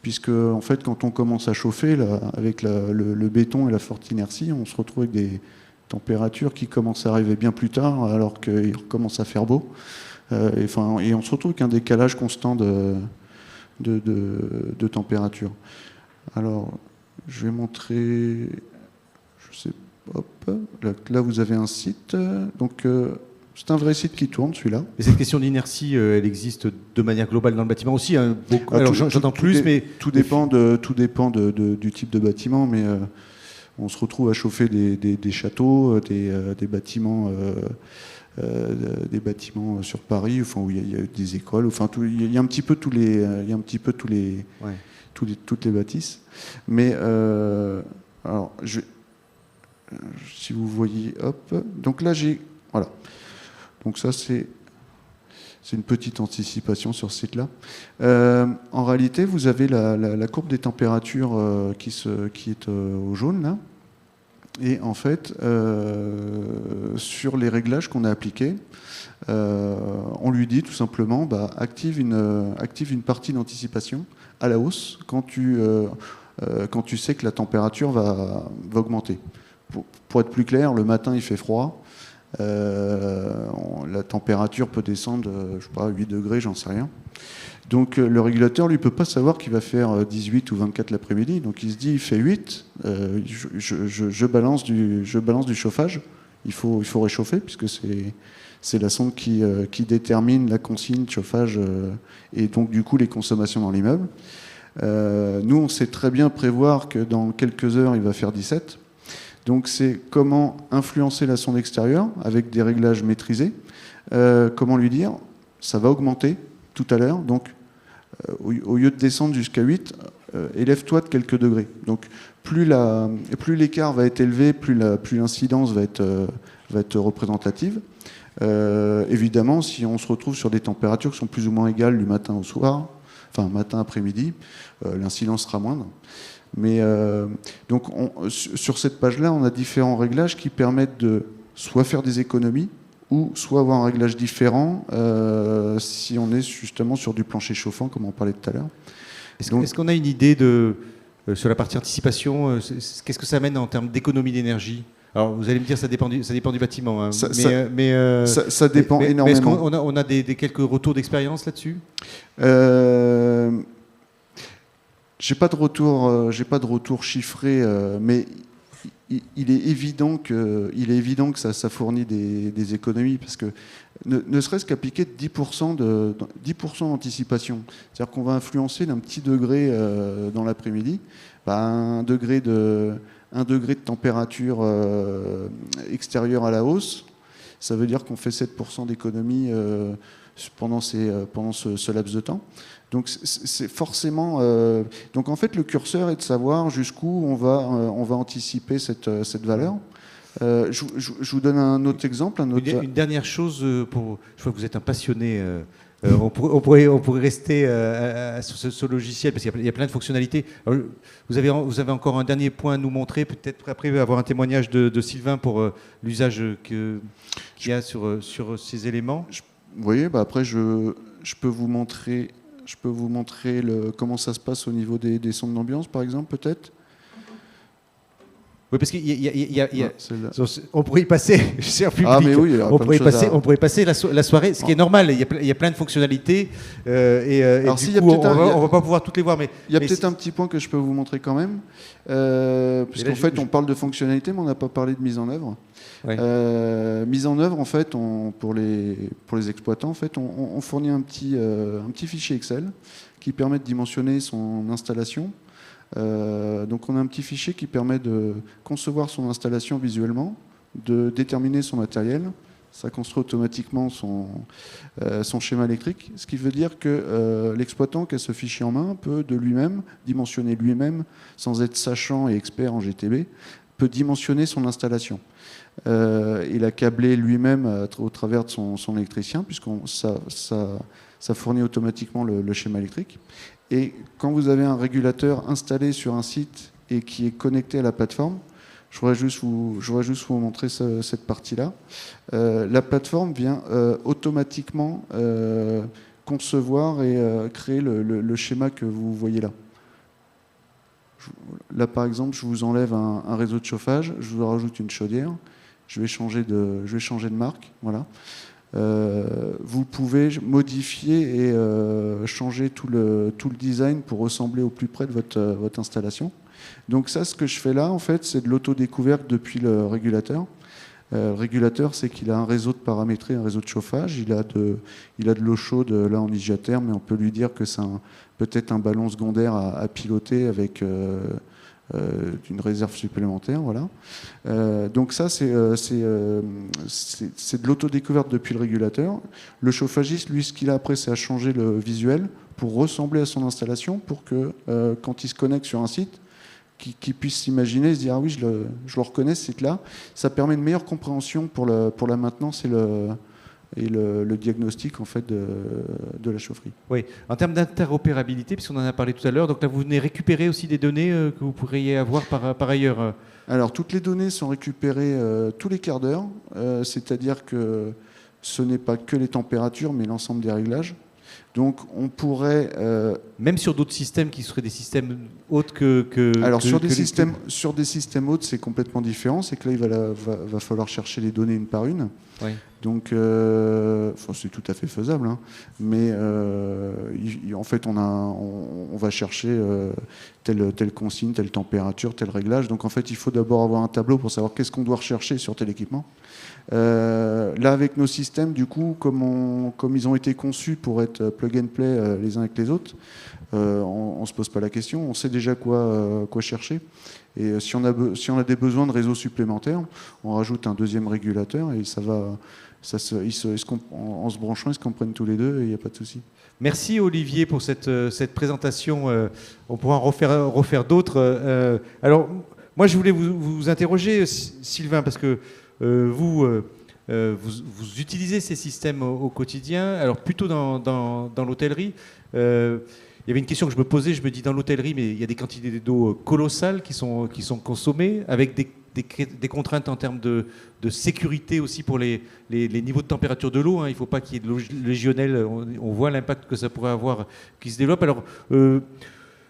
puisque en fait, quand on commence à chauffer, avec le béton et la forte inertie, on se retrouve avec des températures qui commencent à arriver bien plus tard, alors qu'il commence à faire beau. Et on se retrouve avec un décalage constant de température. Alors, je vais montrer... Là, vous avez un site. Donc, c'est un vrai site qui tourne, celui-là. Et cette question d'inertie, elle existe de manière globale dans le bâtiment aussi. Hein, beaucoup. Alors, j'entends plus, mais... Tout dépend du type de bâtiment, mais on se retrouve à chauffer des châteaux, des bâtiments... des bâtiments sur Paris, enfin, où il y a des écoles, enfin, il y a un petit peu toutes les bâtisses. Mais alors, si vous voyez, hop, donc là voilà. Donc ça c'est une petite anticipation sur ce site-là. En réalité, vous avez la courbe des températures qui est au jaune là. Et en fait, sur les réglages qu'on a appliqués, on lui dit tout simplement active une partie d'anticipation à la hausse quand tu sais que la température va augmenter. Pour être plus clair, le matin il fait froid, la température peut descendre, je sais pas, 8 degrés, j'en sais rien. Donc le régulateur, lui, peut pas savoir qu'il va faire 18 ou 24 l'après-midi. Donc il se dit, il fait 8, je balance du chauffage. Il faut réchauffer, puisque c'est la sonde qui détermine la consigne de chauffage et donc du coup les consommations dans l'immeuble. Nous, on sait très bien prévoir que dans quelques heures, il va faire 17. Donc c'est comment influencer la sonde extérieure avec des réglages maîtrisés. Comment lui dire, ça va augmenter tout à l'heure, donc au lieu de descendre jusqu'à 8, élève-toi de quelques degrés. Donc plus l'écart va être élevé, plus l'incidence va être représentative. Évidemment, si on se retrouve sur des températures qui sont plus ou moins égales du matin au soir, enfin matin après-midi, l'incidence sera moindre. Mais donc sur cette page-là, on a différents réglages qui permettent de soit faire des économies, ou soit avoir un réglage différent si on est justement sur du plancher chauffant, comme on parlait tout à l'heure. Est-ce qu'on a une idée sur la partie anticipation, qu'est-ce que ça amène en termes d'économie d'énergie? Alors vous allez me dire ça dépend du bâtiment, hein, ça dépend énormément. Mais est-ce qu'on a des quelques retours d'expérience là-dessus? J'ai pas de retour chiffré, mais il est évident que ça fournit des économies, parce que ne serait-ce qu'appliquer 10% d'anticipation, c'est-à-dire qu'on va influencer d'un petit degré dans l'après-midi, un degré de température extérieure à la hausse, ça veut dire qu'on fait 7% d'économie pendant ce laps de temps. Donc c'est forcément. Donc en fait, le curseur est de savoir jusqu'où on va anticiper cette valeur. Je vous donne un autre exemple. Une dernière chose, je vois que vous êtes un passionné On pourrait rester sur ce logiciel parce qu'il y a plein de fonctionnalités. Alors, vous avez encore un dernier point à nous montrer, peut-être après avoir un témoignage de Sylvain pour l'usage qu'il y a sur ces éléments. Vous voyez, après je peux vous montrer, comment ça se passe au niveau des sondes d'ambiance, par exemple, peut-être. Oui, parce on pourrait y passer, cher public, mais oui, on pourrait y passer la soirée, ce qui est normal. Il y a plein de fonctionnalités Alors, du coup, on va pas pouvoir toutes les voir. Mais il y a peut-être un petit point que je peux vous montrer quand même, puisqu'en fait, on parle de fonctionnalité, mais on n'a pas parlé de mise en œuvre. Ouais. Mise en œuvre, en fait, pour les exploitants, en fait, on fournit un petit fichier Excel qui permet de dimensionner son installation. Donc on a un petit fichier qui permet de concevoir son installation visuellement, de déterminer son matériel. Ça construit automatiquement son schéma électrique, ce qui veut dire que l'exploitant qui a ce fichier en main peut de lui-même dimensionner lui-même, sans être sachant et expert en GTB, peut dimensionner son installation. Il a câblé lui-même au travers de son électricien, puisque ça fournit automatiquement le schéma électrique. Et quand vous avez un régulateur installé sur un site et qui est connecté à la plateforme, je voudrais juste vous montrer cette partie-là. La plateforme vient automatiquement concevoir et créer le schéma que vous voyez là. Là, par exemple, je vous enlève un réseau de chauffage, je vous rajoute une chaudière, je vais changer de marque, voilà. Vous pouvez modifier et changer tout le design pour ressembler au plus près de votre installation. Donc ça, ce que je fais là, en fait, c'est de l'autodécouverte depuis le régulateur. Le régulateur, c'est qu'il a un réseau de paramétrés, un réseau de chauffage. Il a de l'eau chaude là en IGA-therm, mais on peut lui dire que c'est peut-être un ballon secondaire à piloter avec une réserve supplémentaire, voilà. Donc ça, c'est de l'autodécouverte depuis le régulateur. Le chauffagiste, lui, ce qu'il a après, c'est à changer le visuel pour ressembler à son installation, pour que quand il se connecte sur un site, qu'il puisse s'imaginer, se dire ah oui, je le reconnais ce site-là. Ça permet une meilleure compréhension pour la maintenance et le diagnostic en fait de la chaufferie. Oui, en termes d'interopérabilité, puisqu'on en a parlé tout à l'heure, donc là vous venez récupérer aussi des données que vous pourriez avoir par ailleurs. Alors toutes les données sont récupérées tous les quarts d'heure, c'est-à-dire que ce n'est pas que les températures, mais l'ensemble des réglages. Donc on pourrait... Même sur d'autres systèmes qui seraient des systèmes autres que... Alors sur des systèmes autres, c'est complètement différent. C'est que là, il va falloir chercher les données une par une. Oui. Donc c'est tout à fait faisable. Hein. Mais en fait, on va chercher telle consigne, telle température, tel réglage. Donc en fait, il faut d'abord avoir un tableau pour savoir qu'est-ce qu'on doit rechercher sur tel équipement. Là, avec nos systèmes, du coup, comme ils ont été conçus pour être plug and play les uns avec les autres, on ne se pose pas la question, on sait déjà quoi chercher. Et si on a des besoins de réseaux supplémentaires, on rajoute un deuxième régulateur et en se branchant, ils se comprennent tous les deux et il n'y a pas de souci. Merci Olivier pour cette présentation. On pourra en refaire d'autres. Alors, moi, je voulais vous interroger, Sylvain, parce que vous utilisez ces systèmes au quotidien, alors plutôt dans l'hôtellerie. Il y avait une question que je me posais, je me dis dans l'hôtellerie, mais il y a des quantités d'eau colossales qui sont consommées, avec des contraintes en termes de sécurité aussi pour les niveaux de température de l'eau. Hein. Il ne faut pas qu'il y ait de légionnel, on voit l'impact que ça pourrait avoir qui se développe. Alors,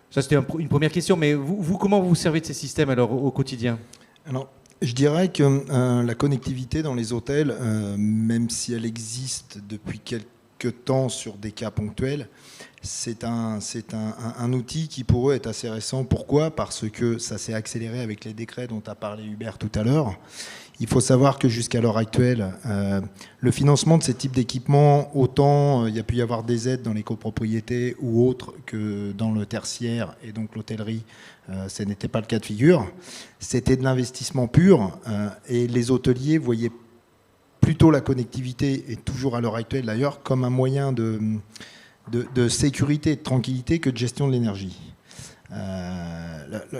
ça c'était une première question, mais vous comment vous servez de ces systèmes alors, au quotidien ? Alors, je dirais que la connectivité dans les hôtels, même si elle existe depuis quelques temps sur des cas ponctuels, c'est un outil qui pour eux est assez récent. Pourquoi ? Parce que ça s'est accéléré avec les décrets dont a parlé Hubert tout à l'heure. Il faut savoir que jusqu'à l'heure actuelle, le financement de ces types d'équipements, autant il y a pu y avoir des aides dans les copropriétés ou autres que dans le tertiaire et donc l'hôtellerie, ce n'était pas le cas de figure. C'était de l'investissement pur et les hôteliers voyaient plutôt la connectivité, et toujours à l'heure actuelle d'ailleurs, comme un moyen de sécurité et de tranquillité que de gestion de l'énergie.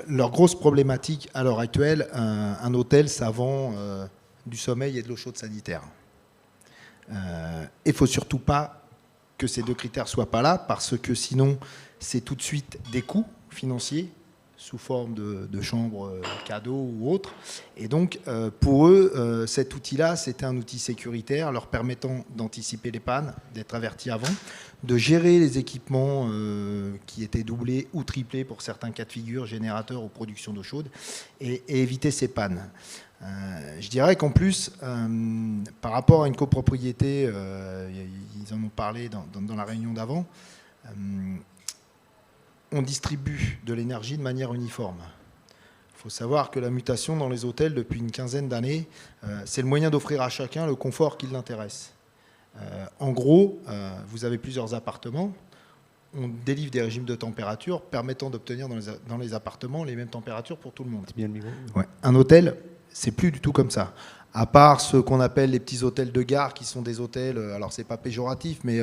Leur grosse problématique à l'heure actuelle, un hôtel, ça vend du sommeil et de l'eau chaude sanitaire. Il ne faut surtout pas que ces 2 critères ne soient pas là, parce que sinon, c'est tout de suite des coûts financiers sous forme de chambres cadeaux ou autres. Et donc, pour eux, cet outil-là, c'était un outil sécuritaire leur permettant d'anticiper les pannes, d'être avertis avant, de gérer les équipements qui étaient doublés ou triplés pour certains cas de figure, générateurs ou production d'eau chaude, et éviter ces pannes. Je dirais qu'en plus, par rapport à une copropriété, ils en ont parlé dans la réunion d'avant, on distribue de l'énergie de manière uniforme. Il faut savoir que la mutation dans les hôtels depuis une quinzaine d'années, c'est le moyen d'offrir à chacun le confort qui l'intéresse. En gros, vous avez plusieurs appartements, on délivre des régimes de température permettant d'obtenir dans les appartements les mêmes températures pour tout le monde. C'est bien le micro. Ouais. Un hôtel, c'est plus du tout comme ça. À part ce qu'on appelle les petits hôtels de gare, qui sont des hôtels, alors c'est pas péjoratif, mais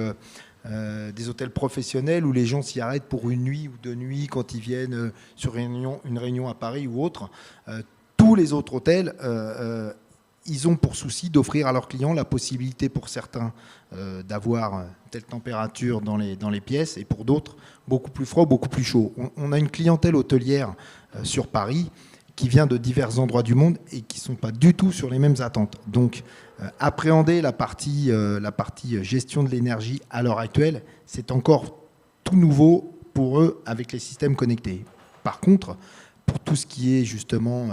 des hôtels professionnels où les gens s'y arrêtent pour une nuit ou 2 nuits quand ils viennent sur une réunion à Paris ou autre. Tous les autres hôtels, ils ont pour souci d'offrir à leurs clients la possibilité pour certains d'avoir telle température dans les pièces et pour d'autres beaucoup plus froid, beaucoup plus chaud. On a une clientèle hôtelière sur Paris qui vient de divers endroits du monde et qui ne sont pas du tout sur les mêmes attentes. Donc, appréhender la partie gestion de l'énergie à l'heure actuelle, c'est encore tout nouveau pour eux avec les systèmes connectés. Par contre, pour tout ce qui est justement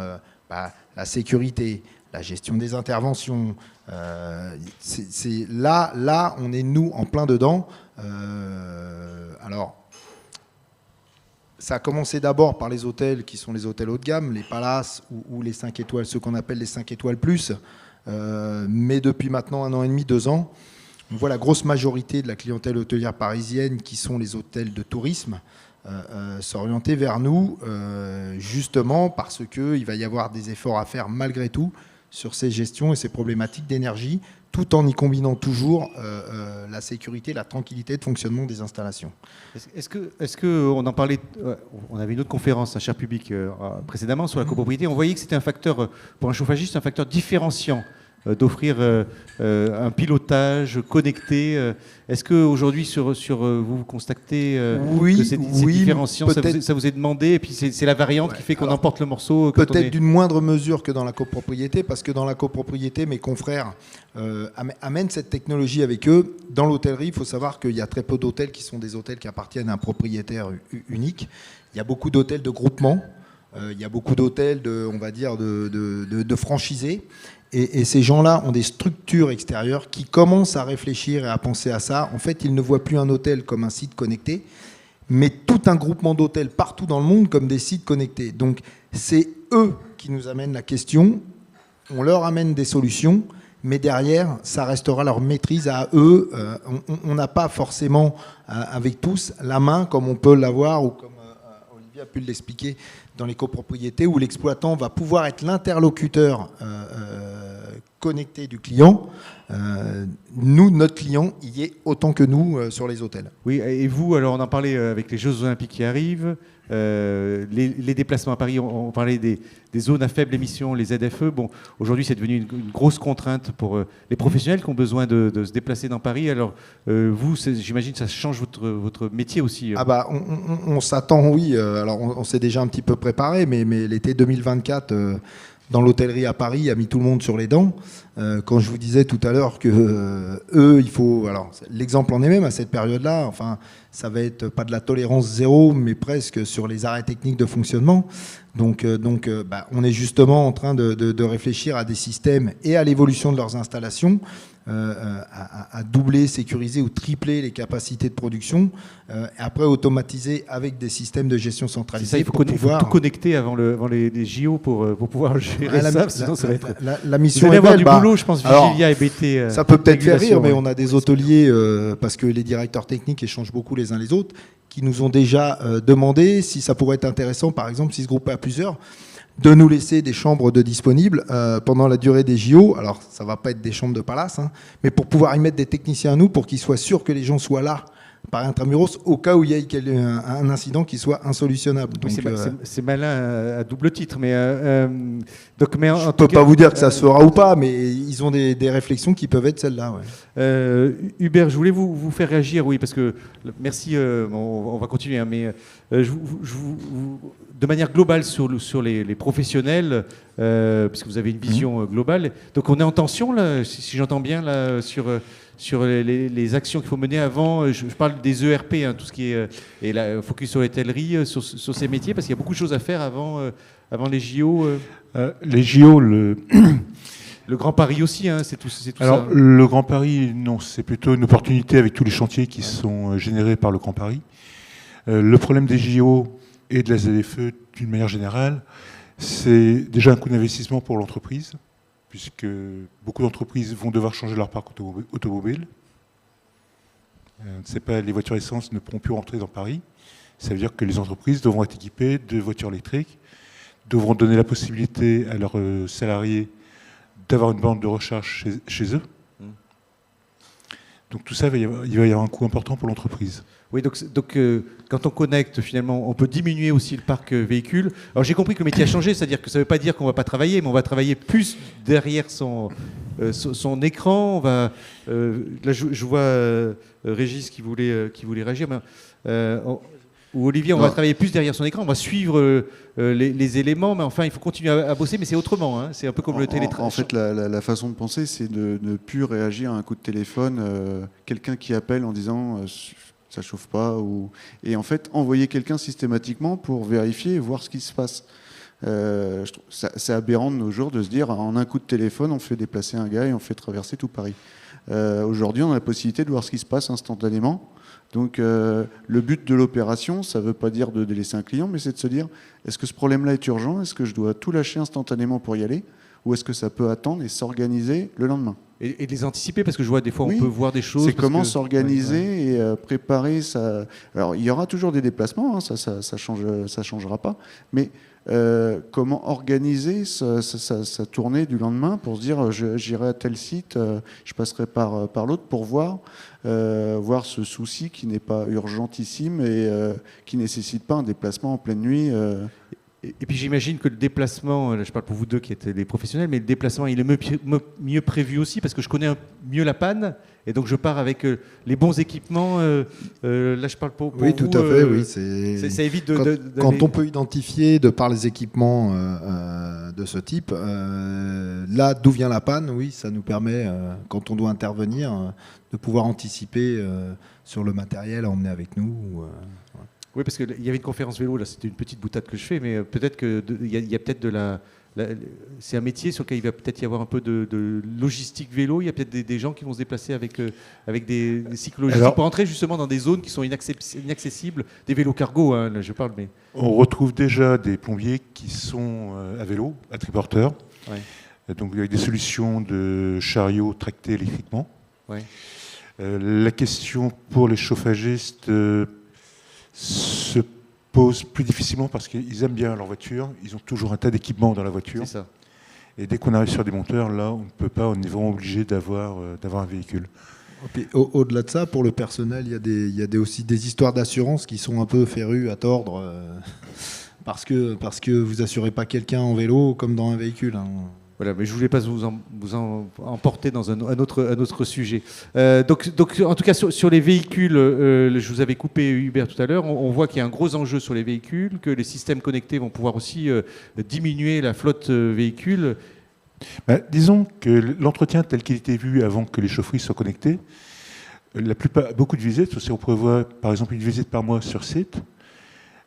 la sécurité, la gestion des interventions, c'est là, on est nous en plein dedans. Alors, ça a commencé d'abord par les hôtels qui sont les hôtels haut de gamme, les palaces ou les 5 étoiles, ceux qu'on appelle les 5 étoiles plus. Mais depuis maintenant 1 an et demi, 2 ans, on voit la grosse majorité de la clientèle hôtelière parisienne qui sont les hôtels de tourisme s'orienter vers nous, justement parce qu'il va y avoir des efforts à faire malgré tout sur ces gestions et ces problématiques d'énergie, tout en y combinant toujours la sécurité, la tranquillité de fonctionnement des installations. Est-ce que on en parlait, on avait une autre conférence, un cher public précédemment sur la copropriété, on voyait que c'était un facteur, pour un chauffagiste, un facteur différenciant d'offrir un pilotage connecté. Est-ce qu'aujourd'hui, vous constatez que c'est différenciant, ça vous est demandé, et puis c'est la variante qui fait qu'on emporte le morceau peut-être d'une moindre mesure que dans la copropriété, parce que dans la copropriété, mes confrères amènent cette technologie avec eux. Dans l'hôtellerie, il faut savoir qu'il y a très peu d'hôtels qui sont des hôtels qui appartiennent à un propriétaire unique. Il y a beaucoup d'hôtels de groupement, il y a beaucoup d'hôtels de franchisés. Et ces gens-là ont des structures extérieures qui commencent à réfléchir et à penser à ça. En fait, ils ne voient plus un hôtel comme un site connecté, mais tout un groupement d'hôtels partout dans le monde comme des sites connectés. Donc, c'est eux qui nous amènent la question. On leur amène des solutions, mais derrière, ça restera leur maîtrise à eux. On n'a pas forcément, avec tous, la main comme on peut l'avoir ou comme Olivier a pu l'expliquer dans les copropriétés, où l'exploitant va pouvoir être l'interlocuteur connecté du client. Nous, notre client, y est autant que nous sur les hôtels. Oui, et vous, alors on en parlait avec les Jeux Olympiques qui arrivent, les déplacements à Paris, on parlait des zones à faible émission, les ZFE. Bon, aujourd'hui, c'est devenu une grosse contrainte pour les professionnels qui ont besoin de se déplacer dans Paris. Alors, vous, j'imagine que ça change votre métier aussi. Ah bah, on s'attend, oui. Alors, on s'est déjà un petit peu préparé, mais l'été 2024... dans l'hôtellerie à Paris, a mis tout le monde sur les dents. Quand je vous disais tout à l'heure que eux, il faut... Alors, l'exemple en est même à cette période-là. Enfin, ça va être pas de la tolérance zéro, mais presque sur les arrêts techniques de fonctionnement. Donc, on est justement en train de réfléchir à des systèmes et à l'évolution de leurs installations, à doubler, sécuriser ou tripler les capacités de production, et après automatiser avec des systèmes de gestion centralisés. C'est ça, il faut tout connecter avant les JO pour pouvoir gérer ça, sinon ça va être... La mission vous allez est avoir belle, du boulot, je pense, Vigilia et BT. Ça peut peut-être faire rire, mais on a des hôteliers, parce que les directeurs techniques échangent beaucoup les uns les autres, qui nous ont déjà demandé si ça pourrait être intéressant, par exemple, s'ils se groupaient à plusieurs, de nous laisser des chambres de disponibles pendant la durée des JO. Alors, ça ne va pas être des chambres de palace, mais pour pouvoir y mettre des techniciens à nous, pour qu'ils soient sûrs que les gens soient là par intramuros au cas où il y ait un incident qui soit insolutionnable. Oui, Donc, c'est malin à double titre, mais donc, mais je ne peux pas vous dire que ça se fera ou pas, mais ils ont des réflexions qui peuvent être celles-là. Ouais. Hubert, je voulais vous faire réagir, oui, parce que merci, on va continuer, hein, mais de manière globale sur les professionnels, puisque vous avez une vision globale, donc on est en tension, là, si j'entends bien, là, sur les actions qu'il faut mener avant. Je parle des ERP, hein, tout ce qui est et là, focus sur l'hôtellerie, sur ces métiers, parce qu'il y a beaucoup de choses à faire avant les JO. Les JO, le Grand Paris aussi, hein, c'est tout alors, ça. Le Grand Paris, non, c'est plutôt une opportunité avec tous les chantiers qui sont générés par le Grand Paris. Le problème des JO et de la ZFE, d'une manière générale, c'est déjà un coût d'investissement pour l'entreprise, puisque beaucoup d'entreprises vont devoir changer leur parc automobile. Les voitures essence ne pourront plus rentrer dans Paris. Ça veut dire que les entreprises devront être équipées de voitures électriques, devront donner la possibilité à leurs salariés d'avoir une borne de recharge chez eux. Donc tout ça, il va y avoir un coût important pour l'entreprise. Oui, donc quand on connecte, finalement, on peut diminuer aussi le parc véhicule. Alors j'ai compris que le métier a changé, c'est-à-dire que ça ne veut pas dire qu'on ne va pas travailler, mais on va travailler plus derrière son écran. Là, je vois Régis qui voulait réagir. Ou Olivier, on va travailler plus derrière son écran, on va suivre les éléments, mais enfin, il faut continuer à bosser, mais c'est autrement. Hein. C'est un peu comme le télétravail. En fait, la façon de penser, c'est de ne plus réagir à un coup de téléphone, quelqu'un qui appelle en disant ça chauffe pas, et en fait, envoyer quelqu'un systématiquement pour vérifier et voir ce qui se passe. C'est aberrant de nos jours de se dire en un coup de téléphone, on fait déplacer un gars et on fait traverser tout Paris. Aujourd'hui, on a la possibilité de voir ce qui se passe instantanément. Donc le but de l'opération, ça ne veut pas dire de délaisser un client, mais c'est de se dire, est-ce que ce problème-là est urgent? Est-ce que je dois tout lâcher instantanément pour y aller? Ou est-ce que ça peut attendre et s'organiser le lendemain? Et de les anticiper, parce que je vois des fois, oui, on peut voir des choses. C'est comment s'organiser et préparer ça. Alors, il y aura toujours des déplacements, hein, ça changera pas. Mais comment organiser sa tournée du lendemain pour se dire, j'irai à tel site, je passerai par l'autre pour voir ce souci qui n'est pas urgentissime et qui nécessite pas un déplacement en pleine nuit. Et puis j'imagine que le déplacement, là je parle pour vous deux qui êtes des professionnels, mais le déplacement il est mieux prévu aussi parce que je connais mieux la panne et donc je pars avec les bons équipements. Là je parle pour oui, vous. Tout à fait, oui. Ça évite quand on peut identifier de par les équipements de ce type, là d'où vient la panne, oui, ça nous permet, quand on doit intervenir, de pouvoir anticiper sur le matériel à emmener avec nous. Oui, parce qu'il y avait une conférence vélo, là c'était une petite boutade que je fais, mais peut-être qu'il y a peut-être c'est un métier sur lequel il va peut-être y avoir un peu de logistique vélo. Il y a peut-être des gens qui vont se déplacer avec des cycles logistiques pour entrer justement dans des zones qui sont inaccessibles, des vélos cargo, hein, là je parle. Mais... On retrouve déjà des plombiers qui sont à vélo, à triporteur, donc avec des solutions de chariots tractés électriquement. Ouais. La question pour les chauffagistes se pose plus difficilement parce qu'ils aiment bien leur voiture, ils ont toujours un tas d'équipements dans la voiture. C'est ça. Et dès qu'on arrive sur des monteurs, là, on ne peut pas, on est vraiment obligé d'avoir un véhicule. Puis, au-delà de ça, pour le personnel, il y a aussi des histoires d'assurance qui sont un peu férues à tordre parce que vous assurez pas quelqu'un en vélo comme dans un véhicule. Hein. Voilà, mais je ne voulais pas vous emporter dans un autre sujet. Donc, en tout cas, sur les véhicules, je vous avais coupé Hubert tout à l'heure, on voit qu'il y a un gros enjeu sur les véhicules, que les systèmes connectés vont pouvoir aussi diminuer la flotte véhicule. Disons que l'entretien tel qu'il était vu avant que les chaufferies soient connectées, beaucoup de visites, si on prévoit par exemple une visite par mois sur site,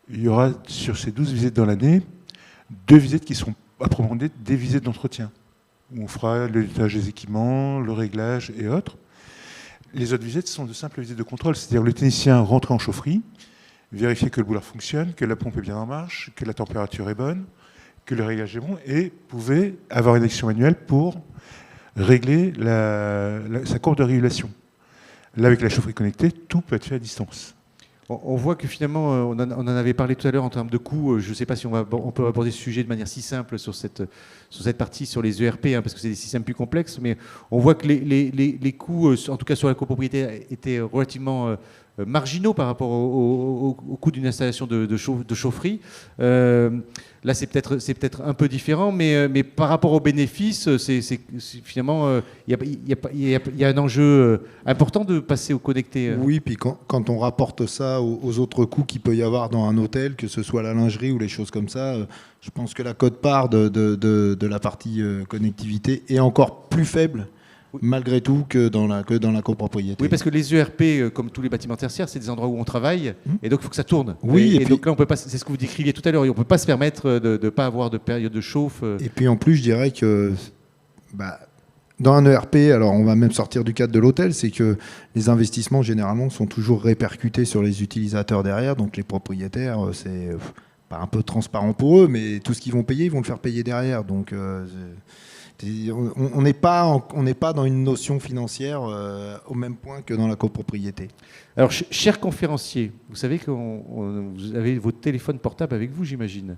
il y aura sur ces 12 visites dans l'année, 2 visites qui seront à proprement dit des visites d'entretien, où on fera le nettoyage des équipements, le réglage et autres. Les autres visites sont de simples visites de contrôle, c'est-à-dire le technicien rentre en chaufferie, vérifier que le boulard fonctionne, que la pompe est bien en marche, que la température est bonne, que le réglage est bon, et pouvait avoir une action manuelle pour régler sa courbe de régulation. Là, avec la chaufferie connectée, tout peut être fait à distance. On voit que finalement, on en avait parlé tout à l'heure en termes de coûts. Je ne sais pas si on peut aborder ce sujet de manière si simple sur cette partie, sur les ERP, hein, parce que c'est des systèmes plus complexes, mais on voit que les coûts, en tout cas sur la copropriété, étaient relativement marginaux par rapport au coût d'une installation de chaufferie. Là, c'est peut-être un peu différent, mais par rapport aux bénéfices, finalement, il y a un enjeu important de passer au connecté. Oui, puis quand on rapporte ça aux autres coûts qu'il peut y avoir dans un hôtel, que ce soit la lingerie ou les choses comme ça, je pense que la quote-part de la partie connectivité est encore plus faible, malgré tout, que dans la copropriété. Oui, parce que les ERP, comme tous les bâtiments tertiaires, c'est des endroits où on travaille, et donc il faut que ça tourne. Oui, et donc là, on peut pas. C'est ce que vous décriviez tout à l'heure. On ne peut pas se permettre de ne pas avoir de période de chauffe. Et puis en plus, je dirais que dans un ERP, alors on va même sortir du cadre de l'hôtel, c'est que les investissements généralement sont toujours répercutés sur les utilisateurs derrière, donc les propriétaires, c'est pas un peu transparent pour eux, mais tout ce qu'ils vont payer, ils vont le faire payer derrière. Donc on n'est pas dans une notion financière au même point que dans la copropriété. Alors, cher conférencier, vous savez que vous avez votre téléphone portable avec vous, j'imagine.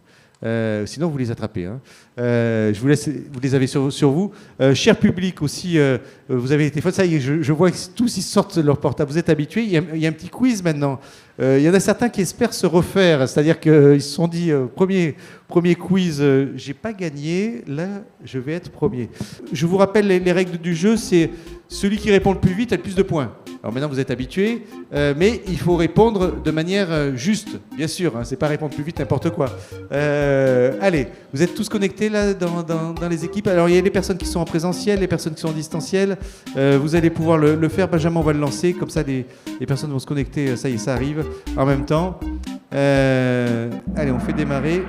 Sinon, vous les attrapez. Hein. Je vous laisse, vous les avez sur vous. Cher public aussi, vous avez les téléphones. Ça y est, je vois que tous ils sortent leur portable. Vous êtes habitués. Il y a un petit quiz maintenant. Il y en a certains qui espèrent se refaire. C'est-à-dire qu'ils se sont dit, premier quiz, j'ai pas gagné. Là, je vais être premier. Je vous rappelle les règles du jeu. C'est celui qui répond le plus vite a le plus de points. Alors maintenant, vous êtes habitués, mais il faut répondre de manière juste, bien sûr. Hein, c'est pas répondre plus vite n'importe quoi. Allez, vous êtes tous connectés là dans les équipes. Alors il y a les personnes qui sont en présentiel, les personnes qui sont en distanciel. Vous allez pouvoir le faire. Benjamin, on va le lancer. Comme ça, les personnes vont se connecter. Ça y est, ça arrive en même temps. Allez, on fait démarrer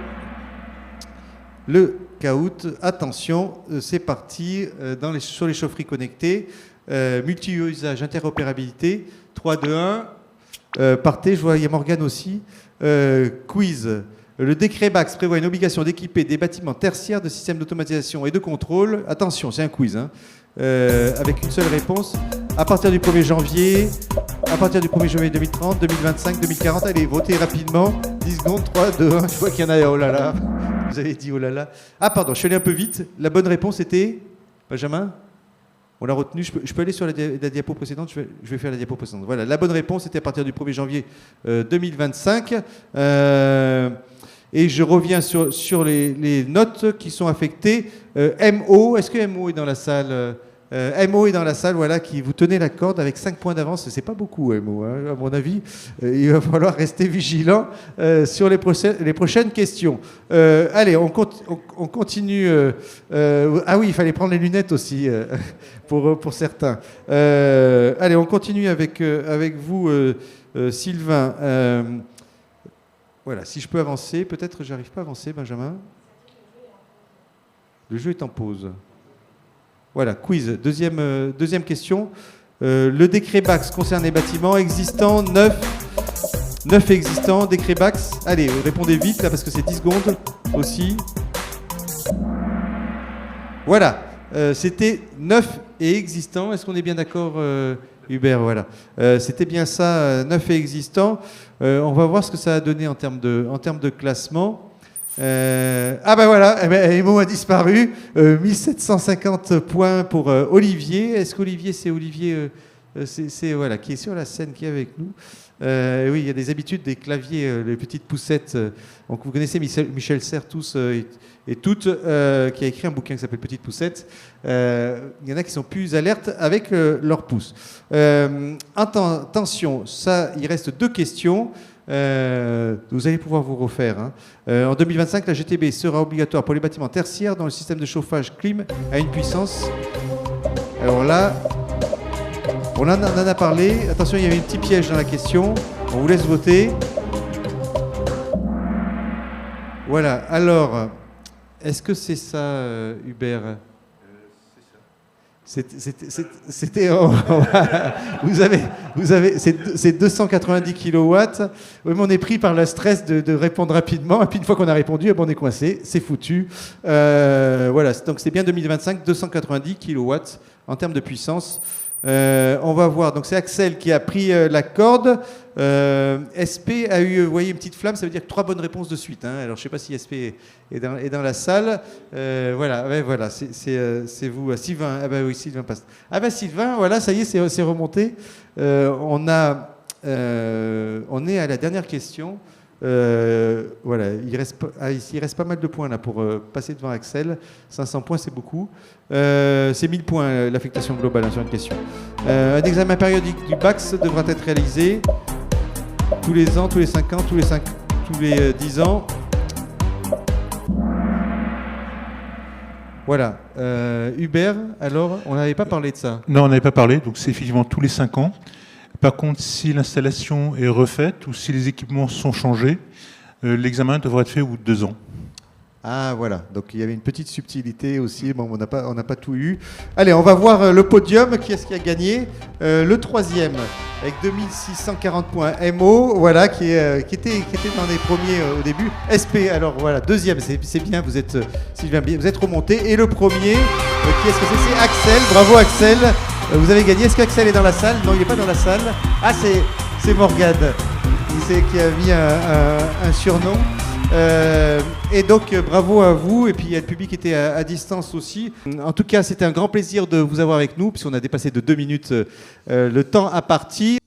le Kahoot. Attention, c'est parti sur les chaufferies connectées. Multi-usage, interopérabilité, 3, 2, 1, partez, je vois, il y a Morgane aussi. Quiz. Le décret BAX prévoit une obligation d'équiper des bâtiments tertiaires de systèmes d'automatisation et de contrôle. Attention, c'est un quiz, hein, avec une seule réponse. À partir du 1er janvier, 2030, 2025, 2040, allez, votez rapidement. 10 secondes, 3, 2, 1, je vois qu'il y en a, oh là là. Vous avez dit oh là là. Ah pardon, je suis allé un peu vite. La bonne réponse était, Benjamin ? On l'a retenu. Je peux aller sur la diapo précédente. Je vais faire la diapo précédente. Voilà. La bonne réponse était à partir du 1er janvier 2025. Et je reviens sur les notes qui sont affectées. MO, est-ce que MO est dans la salle ? MO est dans la salle, voilà, qui vous tenez la corde avec 5 points d'avance. C'est pas beaucoup, MO, hein, à mon avis. Il va falloir rester vigilant sur les prochaines questions. Allez, on continue. Ah oui, il fallait prendre les lunettes aussi pour certains. Allez, on continue avec vous, Sylvain. Voilà, si je peux avancer, peut-être j'arrive pas à avancer, Benjamin. Le jeu est en pause. Voilà, quiz. Deuxième question. Le décret BAX concerne les bâtiments existants, 9 existants, décret BAX. Allez, répondez vite là parce que c'est 10 secondes aussi. Voilà, c'était 9 et existants. Est-ce qu'on est bien d'accord, Hubert? Voilà, c'était bien ça, 9 et existants. On va voir ce que ça a donné en termes de classement. Ah ben voilà, Emo a disparu. 1750 points pour Olivier. Est-ce qu'Olivier, c'est Olivier voilà, qui est sur la scène, qui est avec nous? Oui, il y a des habitudes des claviers, les petites poussettes. Donc vous connaissez Michel Serres tous et toutes, qui a écrit un bouquin qui s'appelle Petites poussettes. Il y en a qui sont plus alertes avec leurs pouces. Attention, ça, il reste 2 questions. Vous allez pouvoir vous refaire. Hein. En 2025, la GTB sera obligatoire pour les bâtiments tertiaires dont le système de chauffage clim a une puissance. Alors là, on en a parlé. Attention, il y avait un petit piège dans la question. On vous laisse voter. Voilà. Alors, est-ce que c'est ça, Hubert ? C'était vous avez c'est 290 kilowatts. Oui, mais on est pris par le stress de répondre rapidement et puis une fois qu'on a répondu, on est coincé, c'est foutu. Voilà, donc c'est bien 2025, 290 kilowatts en termes de puissance. On va voir, donc c'est Axel qui a pris la corde. SP a eu, vous voyez, une petite flamme, ça veut dire 3 bonnes réponses de suite. Hein. Alors je ne sais pas si SP est dans la salle. Voilà, ouais, voilà, c'est vous, Sylvain. Ah bah oui, Sylvain passe. Ah bah Sylvain, voilà, ça y est, c'est remonté. On a on est à la dernière question. Voilà, il reste pas mal de points là pour passer devant Axel. 500 points, c'est beaucoup. C'est 1000 points l'affectation globale sur une question. Un examen périodique du BACS devra être réalisé tous les ans, tous les 5 ans, tous les 10 ans. Voilà. Hubert, alors, on n'avait pas parlé de ça. Non, on n'avait pas parlé, donc c'est effectivement tous les 5 ans. Par contre, si l'installation est refaite ou si les équipements sont changés, l'examen devra être fait au bout de 2 ans. Ah voilà, donc il y avait une petite subtilité aussi, bon, on n'a pas tout eu. Allez, on va voir le podium, qui est-ce qui a gagné le troisième, avec 2640 points. MO, voilà, qui était dans les premiers au début. SP, alors voilà, deuxième, c'est bien, vous êtes, Sylvain, vous êtes remonté. Et le premier, qui est-ce que c'est Axel, bravo Axel, vous avez gagné. Est-ce qu'Axel est dans la salle? Non, il n'est pas dans la salle. Ah, c'est Morgane, qui a mis un surnom. Et donc bravo à vous, et puis il y a le public qui était à distance aussi. En tout cas, c'était un grand plaisir de vous avoir avec nous, puisqu'on a dépassé de 2 minutes le temps imparti.